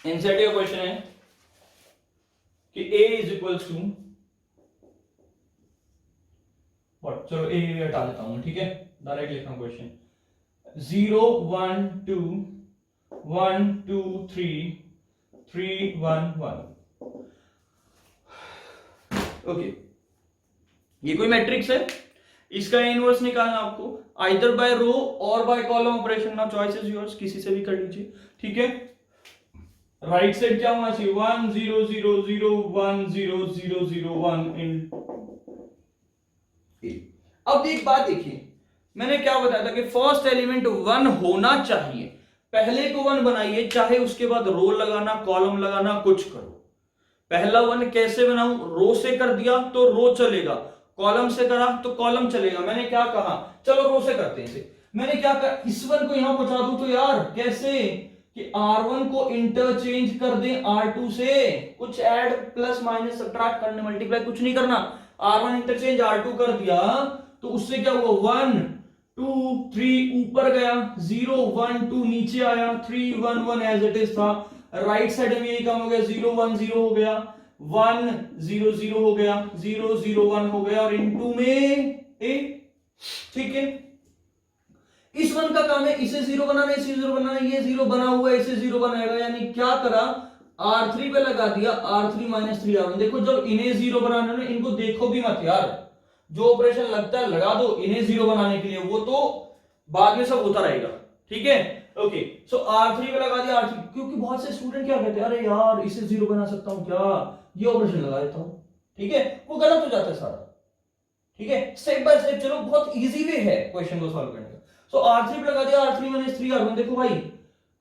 एनसीईआरटी का क्वेश्चन है कि a is equals to what, चलो a हटा देता हूं, ठीक है, डायरेक्ट लिख रहा हूं क्वेश्चन। 0 1 2 1 2 3 3 1 1। ओके, ये कोई मैट्रिक्स है, इसका इनवर्स निकालना आपको आइदर बाय रो और बाय कॉलम ऑपरेशन। ना चॉइस इज योर्स, किसी से भी कर लीजिए, ठीक है। राइट साइड क्या होना चाहिए, 1 0 0 0 1 0 0 0 1 इन ए। अब एक बात देखिए, मैंने क्या बताया था कि फर्स्ट एलिमेंट 1 होना चाहिए, पहले को 1 बनाइए, चाहे उसके बाद रो लगाना कॉलम लगाना कुछ करो। पहला 1 कैसे बनाऊं, रो से कर दिया तो रो चलेगा, कॉलम से करा तो कॉलम चलेगा। मैंने क्या कहा, चलो रो से करते हैं इसे। मैंने क्या कहा, इस 1 को यहां पहुंचा दूं तो यार कैसे कि R1 को इंटरचेंज कर दें R2 से, कुछ ऐड प्लस माइनस सब्ट्रैक्ट करने मल्टीप्लाई कुछ नहीं करना। R1 इंटरचेंज R2 कर दिया तो उससे क्या हुआ, 1 2 3 ऊपर गया, 0 1 2 नीचे आया, 3 1 1 एज इट इज था। राइट साइड में यही काम हो गया, 0 1 0 हो गया, 1 0 0 हो गया, 0 0 1 हो गया और इनटू में ए, ठीक है। इस 1 का काम है इसे 0 बनाना, इसे 0 बनाना, ये 0 बना हुआ है इसे 0 बनाएगा, यानी क्या करा, R3 पे लगा दिया R3 माइनस 3 R1। देखो जब इन्हें 0 बनाना है इनको देखो भी मत यार, जो ऑपरेशन लगता है लगा दो इन्हें 0 बनाने के लिए, वो तो बाद में सब होता रहेगा, ठीक है। ओके, सो R3 पे लगा दिया R3, क्योंकि बहुत से स्टूडेंट क्या कहते हैं, अरे यार इसे 0 बना सकता हूं क्या, ये ऑपरेशन लगा देता हूं, ठीक है, वो गलत हो जाता है सारा, ठीक है। स्टेप बाय स्टेप चलो, बहुत इजी वे है क्वेश्चन को सॉल्व करने का। सो R3 पे लगा दिया R3 माइनस 3 R1। देखो भाई,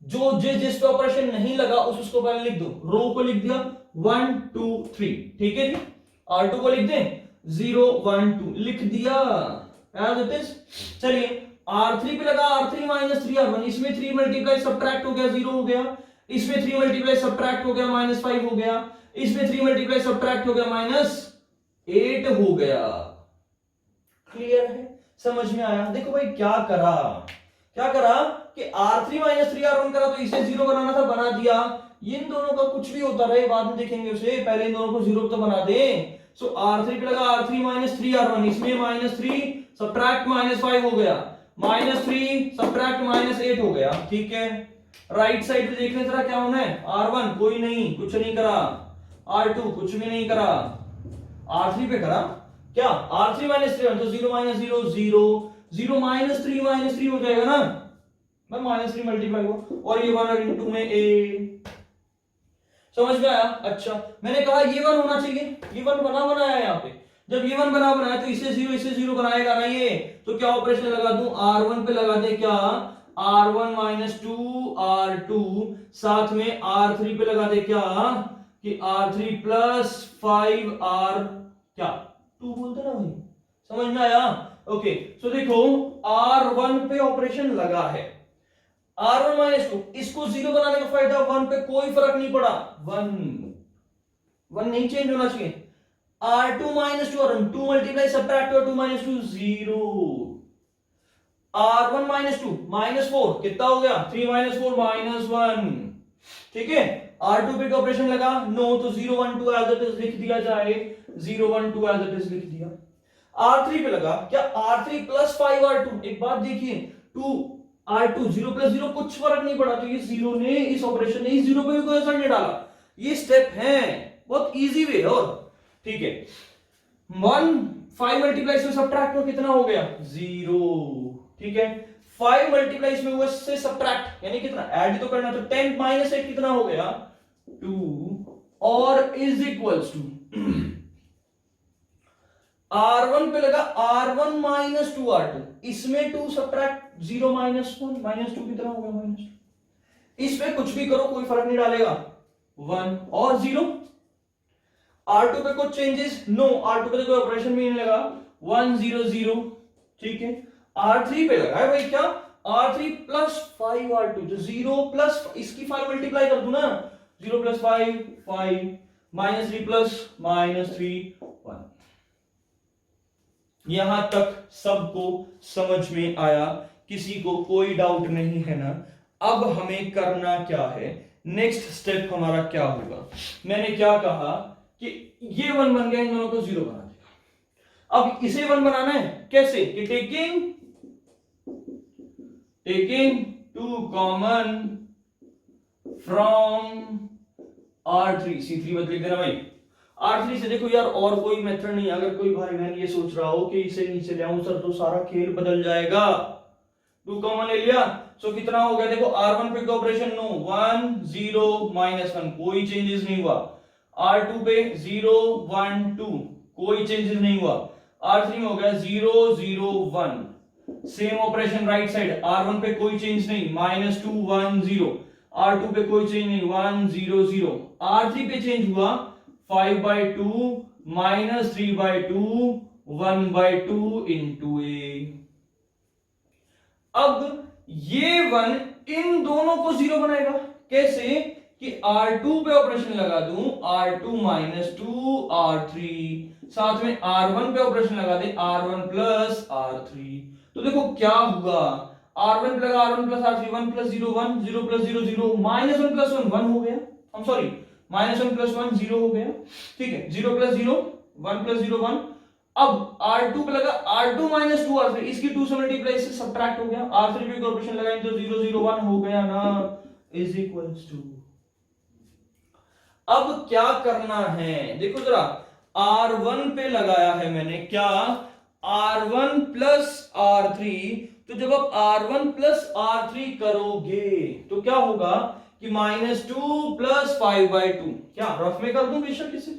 जो जिस पे ऑपरेशन नहीं लगा उसको पहले लिख दो, रो को लिख दिया 1 2 3, ठीक है जी। R2 को लिख दें 0 1 2, लिख दिया एज इट इज। चलिए R3 पे लगा R3 माइनस 3 R1, इसमें 3 मल्टीप्लाई सब्ट्रैक्ट हो गया 0 हो गया, इसमें 3 मल्टीप्लाई सब्ट्रैक्ट हो गया माइनस 5 हो गया, इसमें 3 मल्टीप्लाई सब्ट्रैक्ट हो गया माइनस 8 हो गया। क्लियर है, समझ में आया। देखो भाई क्या करा कि R3 माइनस 3 R1 करा तो इसे 0 बनाना था, बना दिया। इन दोनों का कुछ भी होता रहे बाद में देखेंगे उसे, पहले इन दोनों को 0 तो बना दे। सो R3 पे लगा R3 माइनस 3 R1, इसमें माइनस 3 सब्ट्रैक्ट माइनस 5 हो गया, माइनस 3 सब्ट्रैक्ट माइनस 8 हो गया, ठीक है। राइट साइड पे देखने जरा क्या होना है, R1 कोई नहीं, कुछ नहीं करा, R2 कुछ भी नहीं करा, R3 पे करा क्या, R3 माइनस 3 तो 0 माइनस 0 0 0 माइनस 3 हो जाएगा ना, मैं माइनस 3 मल्टीप्लाई हुआ और ये 1 और इनटू में ए। समझ में आया। अच्छा मैंने कहा ये 1 होना चाहिए, ये 1 बना बनाया है यहाँ पे, जब ये 1 बना बनाया तो इसे 0 बनाएगा ना ये, तो क्या ऑपरेशन लगा दूं, R1 पे लगा दे क्या, R1 माइनस 2 R2, साथ में R3 पे लगा दे क्या कि R3 प्लस 5R क्या 2 बोलते ना भाई, समझ में आया। ओके सो देखो R1 पे ऑपरेशन लगा है, R1 माइनस 2, इसको 0 बनाने का फायदा, 1 पे कोई फर्क नहीं पड़ा, 1 नहीं चेंज होना चाहिए। R2 minus 2 R1, 2 multiply subtract हुआ 2 माइनस 2 0, R1 माइनस 2 माइनस 4 कितना हो गया, 3 माइनस 4 माइनस 1, ठीक है। R2 पे ऑपरेशन लगा नो, तो 0 1 2 एज इट इज लिख दिया जाए, 0 1 2 एज इट इज लिख दिया। R3 पे लगा क्या, R3 प्लस 5 R2, एक बात देखिए 2 R2 0 प्लस 0 कुछ फर्क नहीं पड़ा, तो ये 0 ने इस ऑपरेशन ने इस 0 पे भी कोई असर नहीं डाला, ये स्टेप है, बहुत इजी वे और ठीक है। 1 5 मल्टीप्लाई से सब्ट्रैक्ट हो कितना हो गया 0, ठीक है। 5 मल्टीप्लाई इसमें हुआ से सब्ट्रैक्ट यानी कितना ऐड तो करना, तो 10 माइनस 8 कितना हो गया 2 और इज इक्वल्स टू R1 पे लगा R1 माइनस 2R2, इसमें 2 सब्ट्रैक्ट 0 माइनस 1, माइनस 2 कितना हो गया माइनस 2। इसमें कुछ भी करो कोई फर्क नहीं डालेगा, 1 और 0। R2 पे कुछ चेंजेस नो, R2 पे तो कोई ऑपरेशन भी नहीं लगा, 1 0 0, ठीक है। R3 पे लगा है भाई क्या, R3 प्लस 5R2, तो 0 प्लस इसकी 5 मल्टीप्लाई कर दूं ना, 0 प्लस 5 5, माइनस 3 प्लस माइनस 3 1। यहां तक सबको समझ में आया, किसी को कोई डाउट नहीं है ना। अब हमें करना क्या है, नेक्स्ट स्टेप हमारा क्या होगा, मैंने क्या कहा कि ये 1 बन गया, इन दोनों को 0 बना देगा। अब इसे 1 बनाना है कैसे, कि taking 2 common from R3, C3 मत लिख देना भाई, R3 से। देखो यार और कोई मेथड नहीं, अगर कोई भाई बहन ये सोच रहा हो कि इसे नीचे ले आऊं सर तो सारा खेल बदल जाएगा, 2 कॉमन ले लिया, सो कितना हो गया, देखो R1 पे ऑपरेशन नो, 1 0 माइनस 1, कोई चेंजेस नहीं हुआ। R2 पे 0 1 2, कोई चेंजेस नहीं हुआ। R3 में हो गया 0 0 1, same operation right side, R1 पे कोई चेंज नहीं, माइनस 2 1 0, R2 पे कोई चेंज नहीं, 1 0 0, R3 पे चेंज हुआ 5/2 माइनस 3/2 1/2 इंटू ए। अब ये 1 इन दोनों को 0 बनाएगा, कैसे कि R2 पे ऑपरेशन लगा दूं, R2 माइनस 2 R3, साथ में R1 पे ऑपरेशन लगा दे, R1 प्लस R3। तो देखो क्या हुआ, R1 plus R1 plus R3, 1 plus 0 1, 0 plus 0 0, minus 1 plus 1 1 हो गया, हम सॉरी माइनस 1 प्लस 1 0 हो गया, ठीक है। 0 प्लस 0 1 प्लस 0 1। अब R2 पे लगा R2 माइनस 2 R3, इसकी 2 से मल्टीप्लाई से सब्ट्रैक्ट हो गया, R3 पे ऑपरेशन लगाएं तो 0 0 1 हो गया ना, इज इक्वल्स टू। अब क्या करना है, देखो जरा, R1 पे लगाया है मैंने क्या, R1 प्लस R3, तो जब आप R1 प्लस R3 करोगे तो क्या होगा कि माइनस 2 प्लस 5/2, क्या रफ में कर दूं बेशक इसे,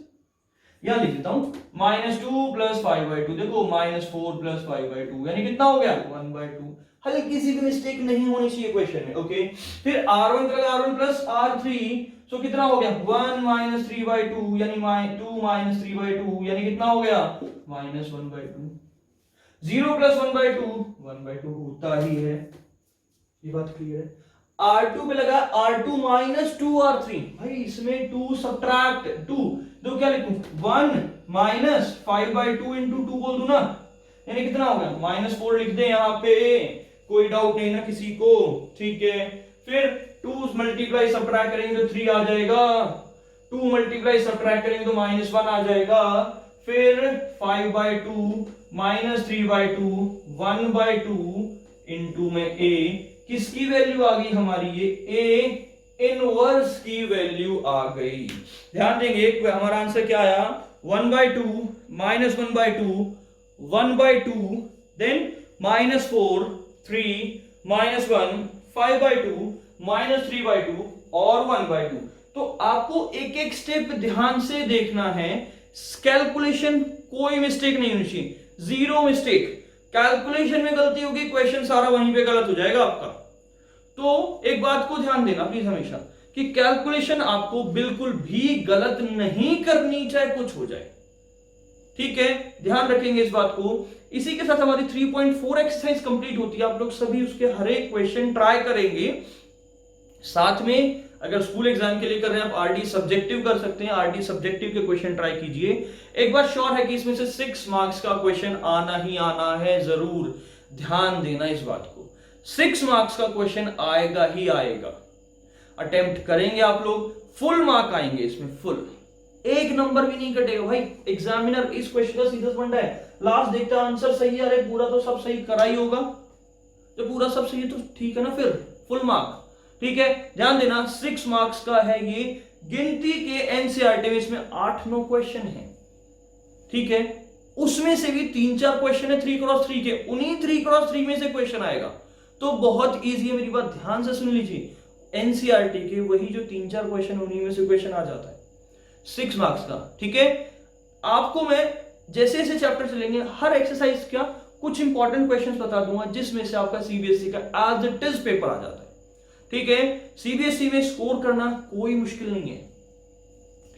यहां लिख देता हूं, माइनस 2 प्लस 5/2, देखो माइनस 4 प्लस 5/2 यानी कितना हो गया 1/2। हल्की सी भी मिस्टेक नहीं होनी चाहिए क्वेश्चन में, ओके। फिर R1 प्लस R3, सो कितना हो गया 1 माइनस 3/2 यानी 2 माइनस 3/2 यानी कितना हो गया माइनस 1/2। 0 प्लस 1/2 1/2 होता ही है, ये बात क्लियर है। R2 पे लगा R2 माइनस 2 R3, भाई इसमें 2 सब्ट्रैक्ट 2, तो क्या लिखूं 1 माइनस 5/2 इंटू 2 बोल दूं ना, यानी कितना हो गया माइनस 4 लिख दे यहां पे, कोई डाउट नहीं ना किसी को, ठीक है। फिर 2 मल्टीप्लाई सब्ट्रैक्ट करेंगे तो 3 आ जाएगा, 2 मल्टीप्लाई सब्ट्रैक्ट करेंगे तो माइनस 1 आ जाएगा, फिर 5/2 माइनस 3/2 1/2 इंटू में a, किसकी वैल्यू आ गई हमारी, ये a इनवर्स की वैल्यू आ गई। ध्यान देंगे हमारा आंसर क्या आया, 1/2 minus 1/2 1/2, then minus 4 3 minus 1 5/2 minus 3/2 और 1/2। तो आपको एक एक स्टेप ध्यान से देखना है, कैलकुलेशन कोई मिस्टेक नहीं होनी चाहिए, 0 मिस्टेक। कैलकुलेशन में गलती होगी क्वेश्चन सारा वहीं पे गलत हो जाएगा आपका। तो एक बात को ध्यान देना प्लीज हमेशा कि कैलकुलेशन आपको बिल्कुल भी गलत नहीं करनी, चाहे कुछ हो जाए, ठीक है, ध्यान रखेंगे इस बात को। इसी के साथ हमारी 3.4 एक्सरसाइज कंप्लीट होती है, आप लोग सभी उसके हर एक क्वेश्चन ट्राई करेंगे। साथ में अगर स्कूल एग्जाम के लिए कर रहे हैं आप आरडी सब्जेक्टिव कर सकते हैं, आरडी सब्जेक्टिव के क्वेश्चन ट्राई कीजिए। एक बात श्योर है कि इसमें से 6 मार्क्स का क्वेश्चन आना ही आना है, जरूर ध्यान देना इस बात को, 6 मार्क्स का क्वेश्चन आएगा ही आएगा। अटेम्प्ट करेंगे आप लोग, फुल मार्क आएंगे इसमें, फुल, एक नंबर भी नहीं कटेगा भाई। एग्जामिनर इस क्वेश्चन का सीधा पॉइंट है, लास्ट देखता आंसर सही है, अरे पूरा तो सब सही करा ही होगा, तो पूरा सब सही है तो ठीक है ना, फिर फुल मार्क, ठीक है। ध्यान देना 6 मार्क्स का है ये, गिनती के एनसीईआरटी में इसमें 8-9 क्वेश्चन है, ठीक है, उसमें से भी 3-4 क्वेश्चन है 3x3 के, उन्हीं 3x3 में से क्वेश्चन आएगा, तो बहुत इजी है, मेरी बात ध्यान से सुन लीजिए। एनसीईआरटी के वही जो 3-4 क्वेश्चन, उन्हीं में से क्वेश्चन आ जाता है 6 मार्क्स का, ठीक है। आपको मैं जैसे जैसे चैप्टर चलेंगे हर एक्सरसाइज का कुछ इंपॉर्टेंट क्वेश्चंस बता दूंगा जिसमें से आपका सीबीएसई का एज इट इज पेपर आ जाता है। ठीक है, सीबीएसई में स्कोर करना कोई मुश्किल नहीं है।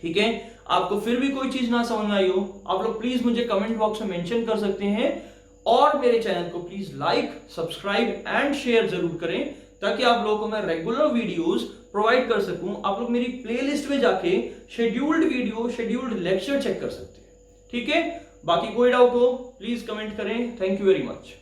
ठीक है, आपको फिर भी कोई चीज ना समझ में आई हो, आप लोग प्लीज मुझे कमेंट बॉक्स में मेंशन कर सकते हैं, और मेरे चैनल को please like, subscribe and share जरूर करें, ताकि आप लोगों को मैं रेगुलर वीडियोस प्रोवाइड कर सकूं। आप लोग मेरी प्लेलिस्ट में जाके scheduled video, scheduled lecture check कर सकते हैं। ठीक है, बाकी कोई डाउट हो प्लीज कमेंट करें। Thank you very much.